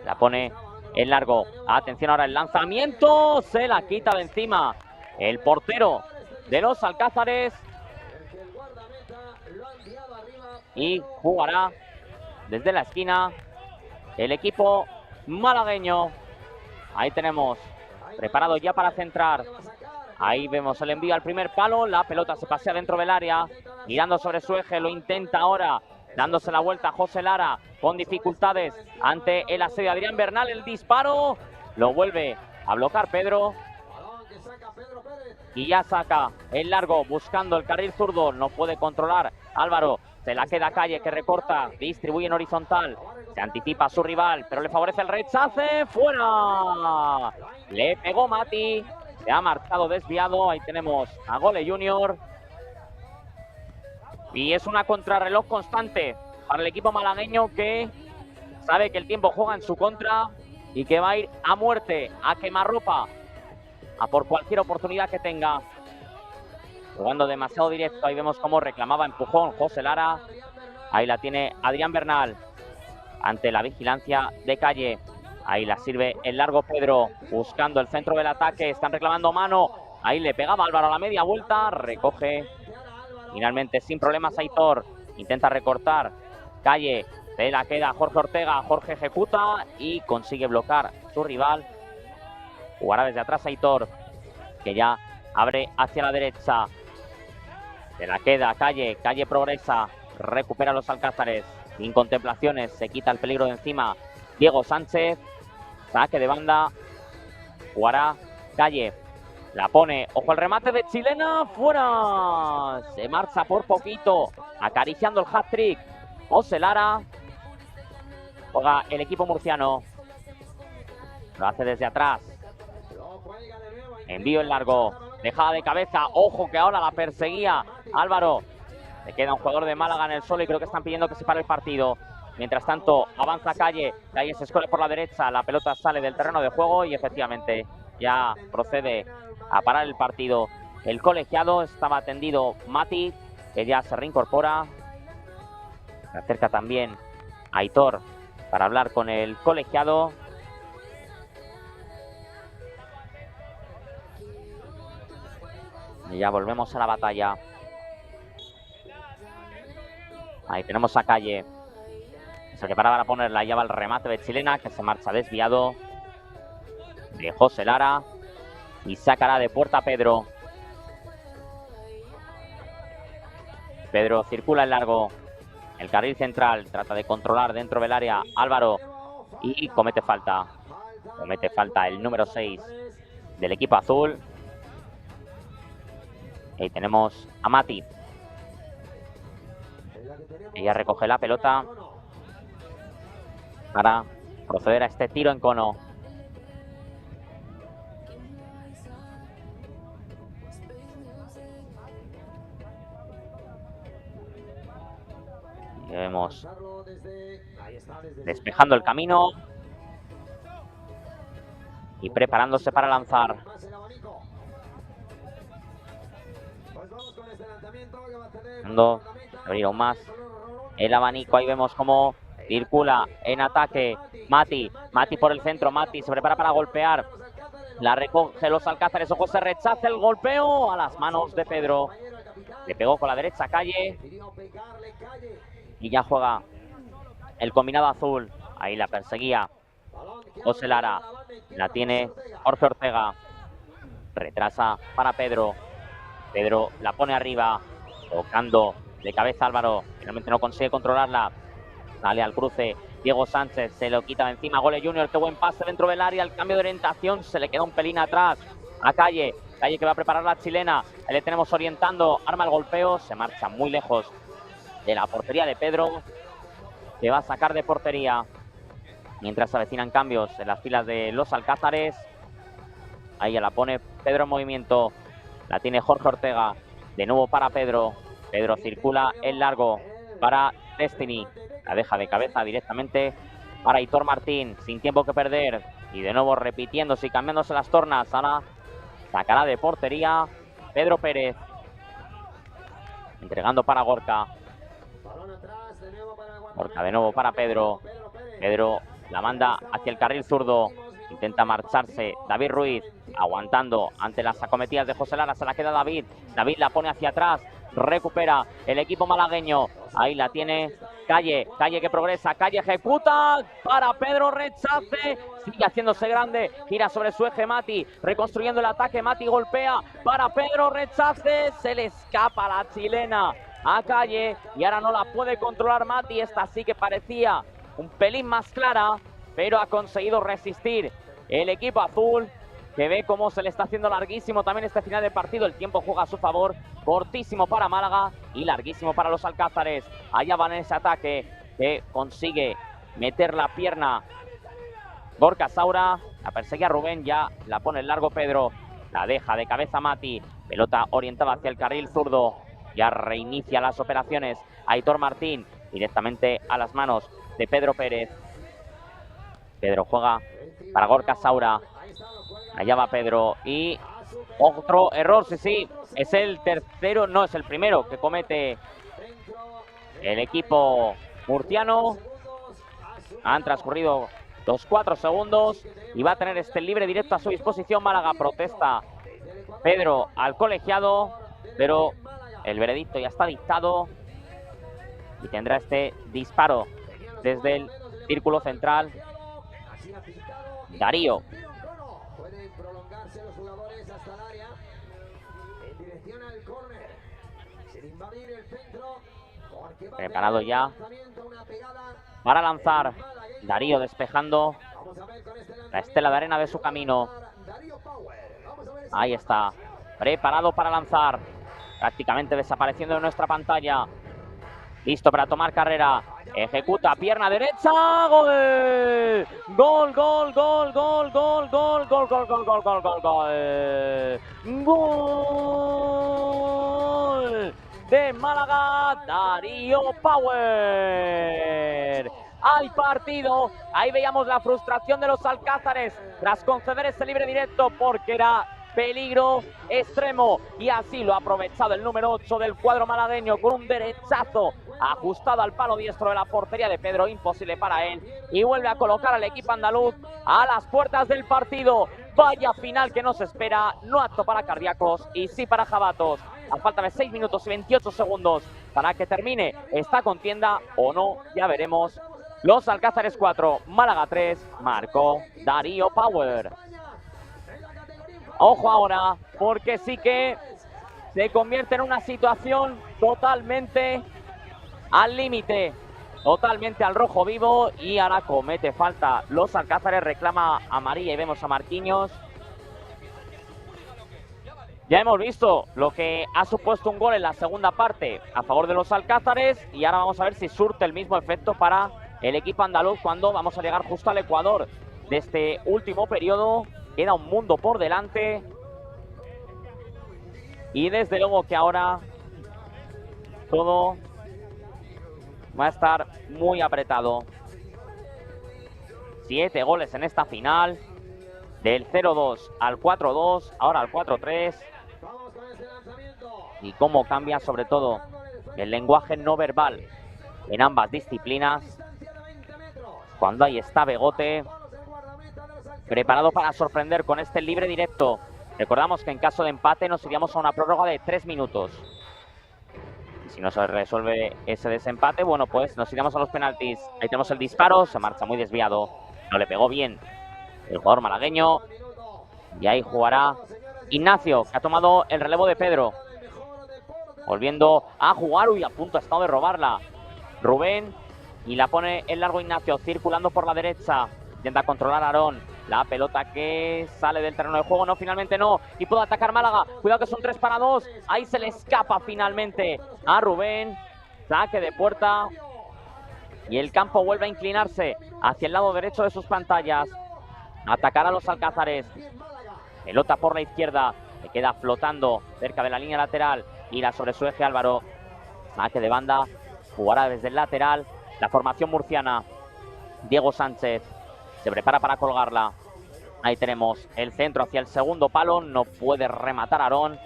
la pone en largo. Atención ahora el lanzamiento. Se la quita de encima el portero de los Alcázares. Y jugará desde la esquina el equipo malagueño. Ahí tenemos preparado ya para centrar. Ahí vemos el envío al primer palo. La pelota se pasea dentro del área. Girando sobre su eje. Lo intenta ahora. Dándose la vuelta a José Lara. Con dificultades ante el asedio de Adrián Bernal. El disparo. Lo vuelve a bloquear Pedro. Y ya saca el largo. Buscando el carril zurdo. No puede controlar Álvaro. Se la queda Calle, que recorta. Distribuye en horizontal. Se anticipa a su rival. Pero le favorece el rechace. ¡Fuera! Le pegó Mati. Se ha marchado desviado. Ahí tenemos a Gole Junior. Y es una contrarreloj constante para el equipo malagueño, que sabe que el tiempo juega en su contra y que va a ir a muerte, a quemarropa, a por cualquier oportunidad que tenga. Jugando demasiado directo. Ahí vemos cómo reclamaba empujón José Lara. Ahí la tiene Adrián Bernal ante la vigilancia de Calle. Ahí la sirve el largo Pedro, buscando el centro del ataque. Están reclamando mano. Ahí le pegaba Álvaro a la media vuelta. Recoge finalmente sin problemas Aitor. Intenta recortar Calle. Se la queda Jorge Ortega. Jorge ejecuta y consigue bloquear su rival. Jugará desde atrás Aitor, que ya abre hacia la derecha. Se la queda Calle. Calle progresa. Recupera los Alcázares. Sin contemplaciones. Se quita el peligro de encima Diego Sánchez. Saque de banda. Jugará Calle. La pone. Ojo al remate de Chilena. ¡Fuera! Se marcha por poquito. Acariciando el hat-trick José Lara. Juega el equipo murciano. Lo hace desde atrás. Envío en largo. Dejada de cabeza. Ojo que ahora la perseguía Álvaro. Le queda un jugador de Málaga en el suelo y creo que están pidiendo que se pare el partido. Mientras tanto, avanza Calle. Calle se escorre por la derecha. La pelota sale del terreno de juego y efectivamente ya procede a parar el partido el colegiado. Estaba atendido Mati, que ya se reincorpora. Se acerca también Aitor para hablar con el colegiado. Y ya volvemos a la batalla. Ahí tenemos a Calle. Se prepara para ponerla. Ya va el remate de Chilena, que se marcha desviado de José Lara. Y sacará de puerta a Pedro. Pedro circula en largo. El carril central trata de controlar dentro del área Álvaro. Y comete falta. Comete falta el número 6 del equipo azul. Ahí tenemos a Mati. Ella recoge la pelota para proceder a este tiro en cono. Y vemos despejando el camino y preparándose para lanzar. Abrir aún más el abanico. Ahí vemos cómo circula en ataque Mati. Mati por el centro. Mati se prepara para golpear. La recoge los Alcázares. Ojo, se rechaza el golpeo a las manos de Pedro. Le pegó con la derecha Calle. Y ya juega el combinado azul. Ahí la perseguía José Lara. La tiene Jorge Ortega. Retrasa para Pedro. Pedro la pone arriba. Tocando de cabeza Álvaro. Finalmente no consigue controlarla. Sale al cruce Diego Sánchez. Se lo quita de encima. Gole Junior. Qué buen pase dentro del área. El cambio de orientación. Se le queda un pelín atrás a Calle. Calle que va a preparar la chilena. Ahí le tenemos orientando. Arma el golpeo. Se marcha muy lejos de la portería de Pedro, que va a sacar de portería. Mientras se avecinan cambios en las filas de los Alcázares. Ahí ya la pone Pedro en movimiento. La tiene Jorge Ortega. De nuevo para Pedro. Pedro circula en largo para Destiny. La deja de cabeza directamente para Aitor Martín. Sin tiempo que perder. Y de nuevo repitiéndose y cambiándose las tornas. Ahora sacará de portería Pedro Pérez. Entregando para Gorka. Gorka de nuevo para Pedro. Pedro la manda hacia el carril zurdo. Intenta marcharse David Ruiz, aguantando ante las acometidas de José Lara. Se la queda David. David la pone hacia atrás. Recupera el equipo malagueño. Ahí la tiene Calle. Calle que progresa. Calle ejecuta para Pedro Rechace. Sigue haciéndose grande. Gira sobre su eje Mati. Reconstruyendo el ataque. Mati golpea para Pedro Rechace. Se le escapa la chilena a Calle. Y ahora no la puede controlar Mati. Esta sí que parecía un pelín más clara, pero ha conseguido resistir el equipo azul, que ve cómo se le está haciendo larguísimo también este final de partido. El tiempo juega a su favor, cortísimo para Málaga y larguísimo para los alcázares. Allá van en ese ataque que consigue meter la pierna Gorka Saura, la perseguía Rubén, ya la pone en largo Pedro, la deja de cabeza Mati, pelota orientada hacia el carril zurdo, ya reinicia las operaciones Aitor Martín, directamente a las manos de Pedro Pérez. Pedro juega para Gorka Saura. Allá va Pedro y otro error, sí, es el tercero, no, es el primero que comete el equipo murciano. Han transcurrido los 4 segundos y va a tener este libre directo a su disposición. Málaga protesta Pedro al colegiado, pero el veredicto ya está dictado y tendrá este disparo desde el círculo central Darío. Pueden prolongarse los jugadores hasta el área en dirección al córner, sin invadir el centro. Preparado ya para lanzar. Darío despejando la estela de arena de su camino. Ahí está, preparado para lanzar, prácticamente desapareciendo de nuestra pantalla. Listo para tomar carrera. Ejecuta, pierna derecha. ¡Gol! ¡Gol, gol, gol, gol, gol, gol, gol, gol, gol, gol, gol, gol, gol! ¡Gol! De Málaga, Darío Power. Hay partido. Ahí veíamos la frustración de los alcázares tras conceder ese libre directo porque era peligro extremo, y así lo ha aprovechado el número 8 del cuadro malagueño con un derechazo ajustado al palo diestro de la portería de Pedro, imposible para él, y vuelve a colocar al equipo andaluz a las puertas del partido. Vaya final que nos espera, no apto para cardíacos y sí para jabatos. A falta de 6 minutos y 28 segundos para que termine esta contienda o no, ya veremos. Los Alcázares 4, Málaga 3, marcó Darío Power. Ojo ahora, porque sí que se convierte en una situación totalmente al límite, totalmente al rojo vivo, y ahora comete falta los Alcázares, reclama amarilla y vemos a Marquinhos. Ya hemos visto lo que ha supuesto un gol en la segunda parte a favor de los Alcázares, y ahora vamos a ver si surte el mismo efecto para el equipo andaluz cuando vamos a llegar justo al Ecuador de este último periodo. Queda un mundo por delante y desde luego que ahora todo va a estar muy apretado. 7 goles en esta final, del 0-2 al 4-2, ahora al 4-3. Y cómo cambia sobre todo el lenguaje no verbal en ambas disciplinas cuando ahí está Begote preparado para sorprender con este libre directo. Recordamos que en caso de empate nos iríamos a una prórroga de 3 minutos. Y si no se resuelve ese desempate, bueno, pues nos iríamos a los penaltis. Ahí tenemos el disparo, se marcha muy desviado. No le pegó bien el jugador malagueño. Y ahí jugará Ignacio, que ha tomado el relevo de Pedro. Volviendo a jugar, uy, a punto ha estado de robarla Rubén. Y la pone en largo Ignacio, circulando por la derecha. Intenta controlar a Aarón. La pelota que sale del terreno de juego, no, finalmente no. Y puede atacar Málaga. Cuidado que son 3 para 2. Ahí se le escapa finalmente a Rubén. Saque de puerta. Y el campo vuelve a inclinarse hacia el lado derecho de sus pantallas. Atacará a los Alcázares. Pelota por la izquierda. Le queda flotando cerca de la línea lateral. Ira sobre su eje Álvaro. Saque de banda. Jugará desde el lateral la formación murciana. Diego Sánchez se prepara para colgarla. Ahí tenemos el centro hacia el segundo palo. No puede rematar Aarón.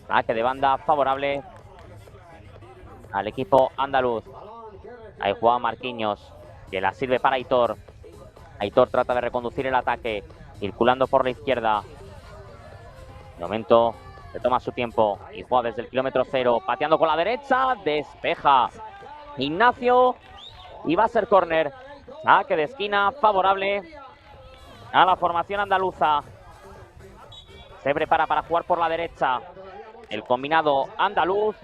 Saque de banda favorable al equipo andaluz. Ahí juega Marquinhos, que la sirve para Aitor. Aitor trata de reconducir el ataque, circulando por la izquierda. De momento se toma su tiempo y juega desde el kilómetro 0, pateando con la derecha, despeja Ignacio y va a ser córner. Saque de esquina favorable a la formación andaluza. Se prepara para jugar por la derecha el combinado andaluz.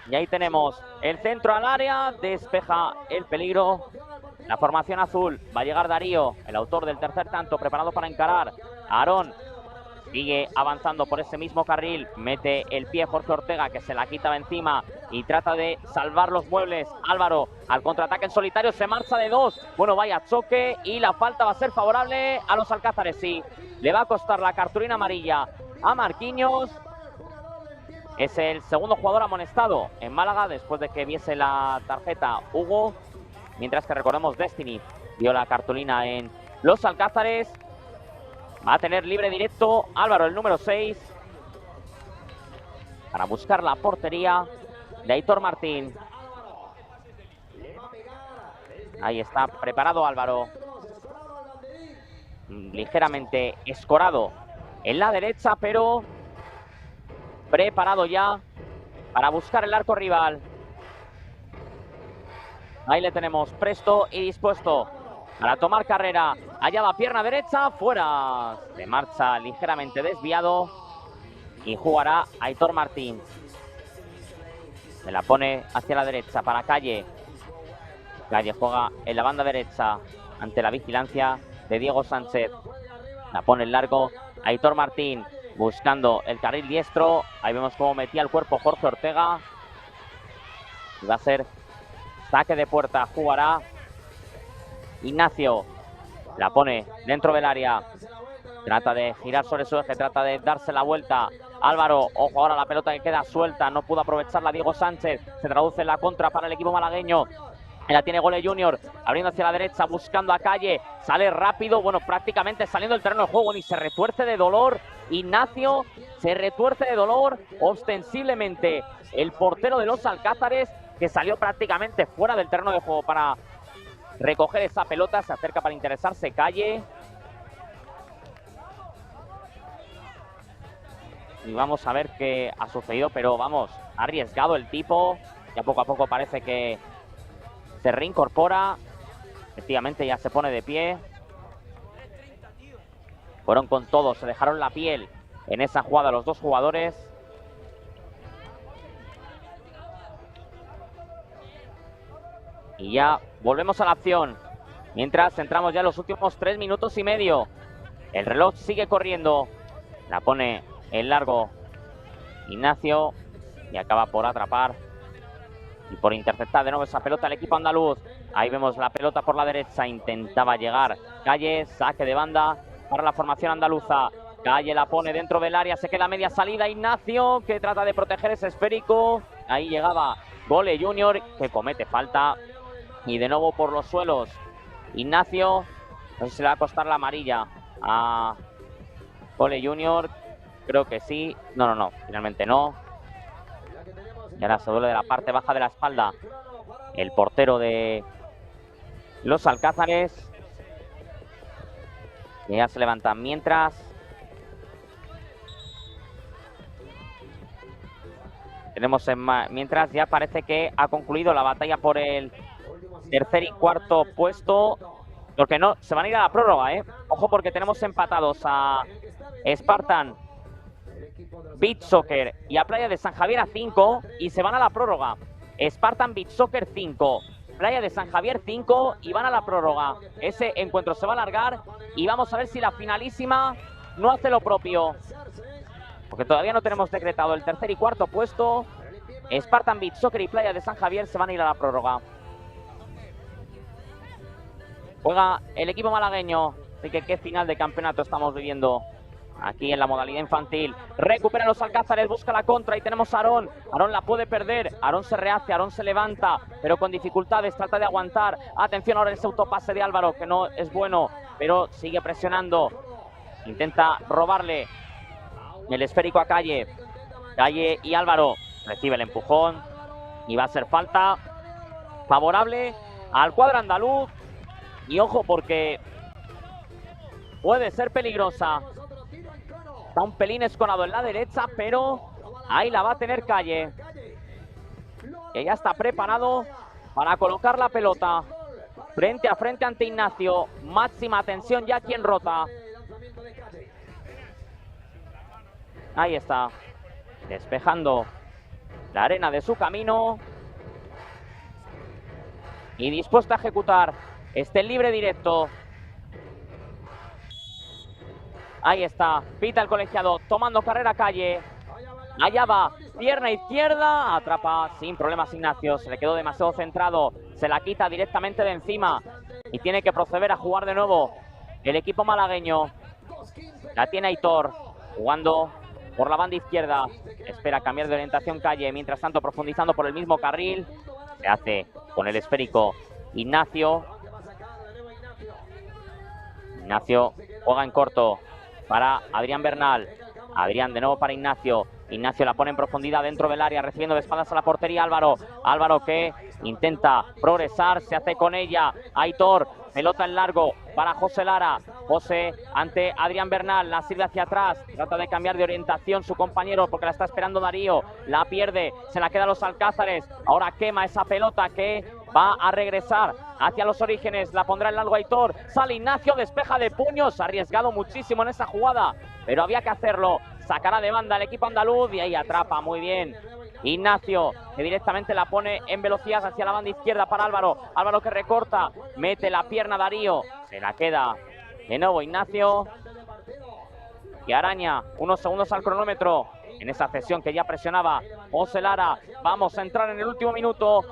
Y ahí tenemos el centro al área, despeja el peligro. La formación azul, va a llegar Darío, el autor del tercer tanto, preparado para encarar. Aarón sigue avanzando por ese mismo carril, mete el pie Jorge Ortega, que se la quita de encima y trata de salvar los muebles. Álvaro al contraataque en solitario, se marcha de 2. Bueno, vaya choque y la falta va a ser favorable a los alcázares. Sí, le va a costar la cartulina amarilla a Marquinhos. Es el segundo jugador amonestado en Málaga después de que viese la tarjeta Hugo. Mientras que recordemos, Destiny vio la cartulina en los alcázares. Va a tener libre directo Álvaro, el número 6, para buscar la portería de Aitor Martín. Ahí está, preparado Álvaro. Ligeramente escorado en la derecha, pero preparado ya para buscar el arco rival. Ahí le tenemos, presto y dispuesto para tomar carrera. Allá va, pierna derecha, fuera. De marcha ligeramente desviado y jugará Aitor Martín. Se la pone hacia la derecha para Calle. Calle juega en la banda derecha ante la vigilancia de Diego Sánchez. La pone en largo Aitor Martín, buscando el carril diestro. Ahí vemos cómo metía el cuerpo Jorge Ortega. Y va a ser saque de puerta, jugará Ignacio. La pone dentro del área. Trata de girar sobre su eje, trata de darse la vuelta. Álvaro, ojo ahora la pelota que queda suelta. No pudo aprovecharla Diego Sánchez. Se traduce en la contra para el equipo malagueño. La tiene Gole Junior, abriendo hacia la derecha, buscando a Calle. Sale rápido, bueno, prácticamente saliendo del terreno de juego. Y se retuerce de dolor. Ignacio se retuerce de dolor. Ostensiblemente el portero de los Alcázares, que salió prácticamente fuera del terreno de juego para recoger esa pelota. Se acerca para interesarse Calle. Y vamos a ver qué ha sucedido, pero vamos, ha arriesgado el tipo. Ya poco a poco parece que se reincorpora. Efectivamente ya se pone de pie. Fueron con todo, se dejaron la piel en esa jugada los dos jugadores. Y ya volvemos a la acción. Mientras entramos ya en los últimos 3 minutos y medio. El reloj sigue corriendo. La pone en largo Ignacio y acaba por atrapar y por interceptar de nuevo esa pelota el equipo andaluz. Ahí vemos la pelota por la derecha, intentaba llegar Calle, saque de banda para la formación andaluza. Calle la pone dentro del área, se queda media salida Ignacio, que trata de proteger ese esférico. Ahí llegaba Gole Junior, que comete falta y de nuevo por los suelos Ignacio. No sé si le va a costar la amarilla a Gole Junior. Creo que sí. No, finalmente no. Y ahora se duele de la parte baja de la espalda el portero de los Alcázares. Y ya se levanta. Mientras ya parece que ha concluido la batalla por el tercer y cuarto puesto. Porque no, se van a ir a la prórroga, Ojo, porque tenemos empatados a Spartan Beach Soccer y a Playa de San Javier a 5 y se van a la prórroga. Spartan Beach Soccer 5, Playa de San Javier 5 y van a la prórroga. Ese encuentro se va a alargar y vamos a ver si la finalísima no hace lo propio, porque todavía no tenemos decretado el tercer y cuarto puesto. Spartan Beach Soccer y Playa de San Javier se van a ir a la prórroga. Juega el equipo malagueño, así que qué final de campeonato estamos viviendo aquí en la modalidad infantil. Recupera los Alcázares, busca la contra y tenemos a Aarón. Aarón la puede perder, Aarón se rehace, Aarón se levanta, pero con dificultades, trata de aguantar. Atención ahora ese autopase de Álvaro, que no es bueno, pero sigue presionando. Intenta robarle el esférico a Calle. Calle y Álvaro recibe el empujón y va a ser falta favorable al cuadro andaluz. Y ojo, porque puede ser peligrosa. Está un pelín esconado en la derecha, pero ahí la va a tener Calle, que ya está preparado para colocar la pelota frente a frente ante Ignacio. Máxima atención ya quien rota. Ahí está, despejando la arena de su camino y dispuesto a ejecutar este libre directo. Ahí está, pita el colegiado, tomando carrera Calle. Allá va, pierna izquierda, atrapa sin problemas Ignacio. Se le quedó demasiado centrado, se la quita directamente de encima y tiene que proceder a jugar de nuevo el equipo malagueño. La tiene Aitor, jugando por la banda izquierda. Espera cambiar de orientación Calle, mientras tanto profundizando por el mismo carril. Se hace con el esférico Ignacio. Ignacio juega en corto para Adrián Bernal. Adrián de nuevo para Ignacio. Ignacio la pone en profundidad dentro del área, recibiendo de espaldas a la portería Álvaro. Álvaro que intenta progresar, se hace con ella Aitor. Pelota en largo para José Lara. José ante Adrián Bernal, la sirve hacia atrás. Trata de cambiar de orientación su compañero porque la está esperando Darío. La pierde, se la queda a los Alcázares. Ahora quema esa pelota que va a regresar hacia los orígenes. La pondrá en largo Aitor. Sale Ignacio, despeja de puños. Ha arriesgado muchísimo en esa jugada, pero había que hacerlo. Sacará de banda el equipo andaluz y ahí atrapa muy bien Ignacio, que directamente la pone en velocidad hacia la banda izquierda para Álvaro. Álvaro que recorta, mete la pierna Darío. Se la queda de nuevo Ignacio. Y araña unos segundos al cronómetro en esa cesión que ya presionaba José Lara. Vamos a entrar en el último minuto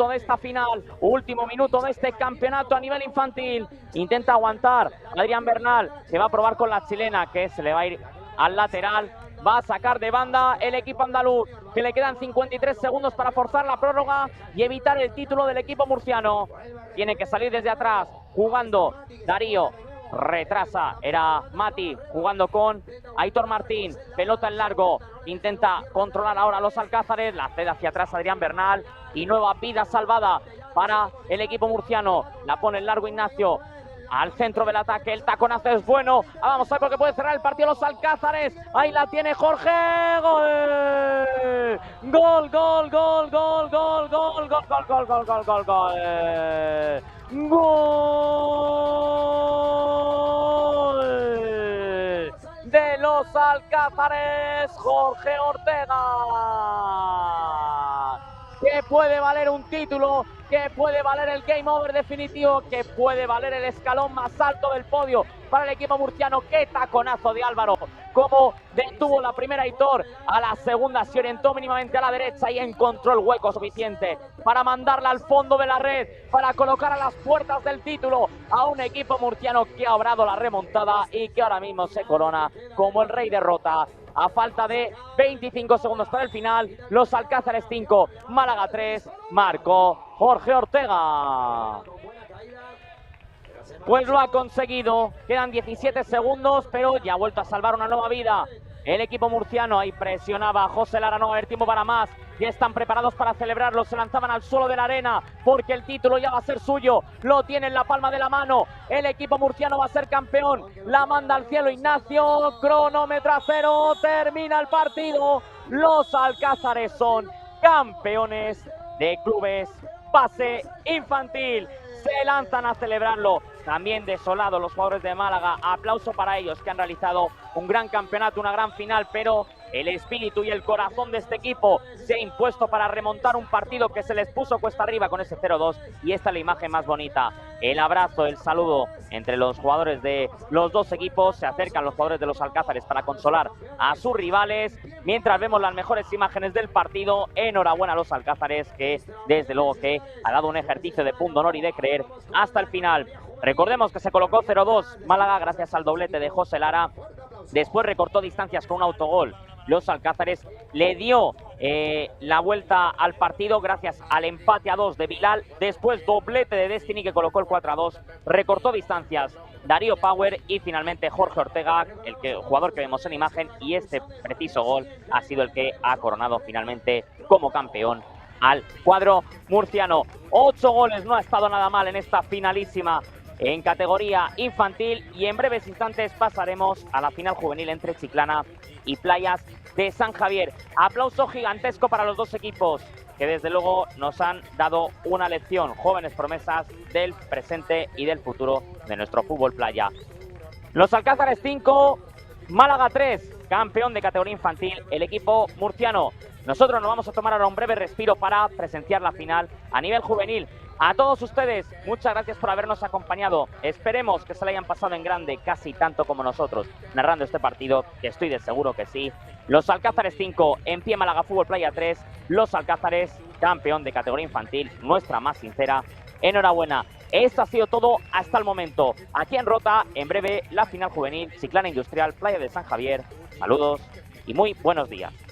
de esta final, último minuto de este campeonato a nivel infantil. Intenta aguantar Adrián Bernal, que va a probar con la chilena, que se le va a ir al lateral. Va a sacar de banda el equipo andaluz, que le quedan 53 segundos para forzar la prórroga y evitar el título del equipo murciano. Tiene que salir desde atrás, jugando Darío. Retrasa, era Mati jugando con Aitor Martín. Pelota en largo, intenta controlar ahora a los Alcázares. La cede hacia atrás Adrián Bernal y nueva vida salvada para el equipo murciano. La pone en largo Ignacio. Al centro del ataque, el taconazo es bueno. Vamos a ver porque puede cerrar el partido los Alcázares. Ahí la tiene Jorge. ¡Gol! ¡Gol, gol, gol, gol, gol, gol, gol, gol, gol, gol, gol, gol, gol! ¡Gol! De los Alcázares, Jorge Ortega. Que puede valer un título, que puede valer el game over definitivo, que puede valer el escalón más alto del podio para el equipo murciano. Qué taconazo de Álvaro, como detuvo la primera Aitor, a la segunda se orientó mínimamente a la derecha y encontró el hueco suficiente para mandarla al fondo de la red, para colocar a las puertas del título a un equipo murciano que ha obrado la remontada y que ahora mismo se corona como el rey de Rota. A falta de 25 segundos para el final, los Alcázares 5, Málaga 3, marcó Jorge Ortega. Pues lo ha conseguido, quedan 17 segundos, pero ya ha vuelto a salvar una nueva vida el equipo murciano. Ahí presionaba José Lara, no va a haber tiempo para más. Ya están preparados para celebrarlo, se lanzaban al suelo de la arena porque el título ya va a ser suyo, lo tiene en la palma de la mano. El equipo murciano va a ser campeón, la manda al cielo Ignacio, cronómetro a cero, termina el partido. Los Alcázares son campeones de clubes base infantil, se lanzan a celebrarlo. También desolados los jugadores de Málaga, aplauso para ellos que han realizado un gran campeonato, una gran final, pero el espíritu y el corazón de este equipo se ha impuesto para remontar un partido que se les puso cuesta arriba con ese 0-2 y esta es la imagen más bonita. El abrazo, el saludo entre los jugadores de los dos equipos, se acercan los jugadores de los Alcázares para consolar a sus rivales, mientras vemos las mejores imágenes del partido. Enhorabuena a los Alcázares, que desde luego que ha dado un ejercicio de pundonor y de creer hasta el final. Recordemos que se colocó 0-2 Málaga gracias al doblete de José Lara. Después recortó distancias con un autogol. Los Alcázares le dio la vuelta al partido gracias al empate a 2 de Bilal. Después doblete de Destiny que colocó el 4-2. Recortó distancias Darío Power y finalmente Jorge Ortega, el jugador que vemos en imagen. Y este preciso gol ha sido el que ha coronado finalmente como campeón al cuadro murciano. 8 goles, no ha estado nada mal en esta finalísima en categoría infantil y en breves instantes pasaremos a la final juvenil entre Chiclana y Playas de San Javier. Aplauso gigantesco para los dos equipos que desde luego nos han dado una lección, jóvenes promesas del presente y del futuro de nuestro fútbol playa. Los Alcázares 5, Málaga 3, campeón de categoría infantil, el equipo murciano. Nosotros nos vamos a tomar ahora un breve respiro para presenciar la final a nivel juvenil. A todos ustedes, muchas gracias por habernos acompañado. Esperemos que se la hayan pasado en grande, casi tanto como nosotros, narrando este partido, que estoy de seguro que sí. Los Alcázares 5, en pie Málaga Fútbol Playa 3. Los Alcázares, campeón de categoría infantil, nuestra más sincera enhorabuena. Esto ha sido todo hasta el momento. Aquí en Rota, en breve, la final juvenil, Chiclana Industrial, Playa de San Javier. Saludos y muy buenos días.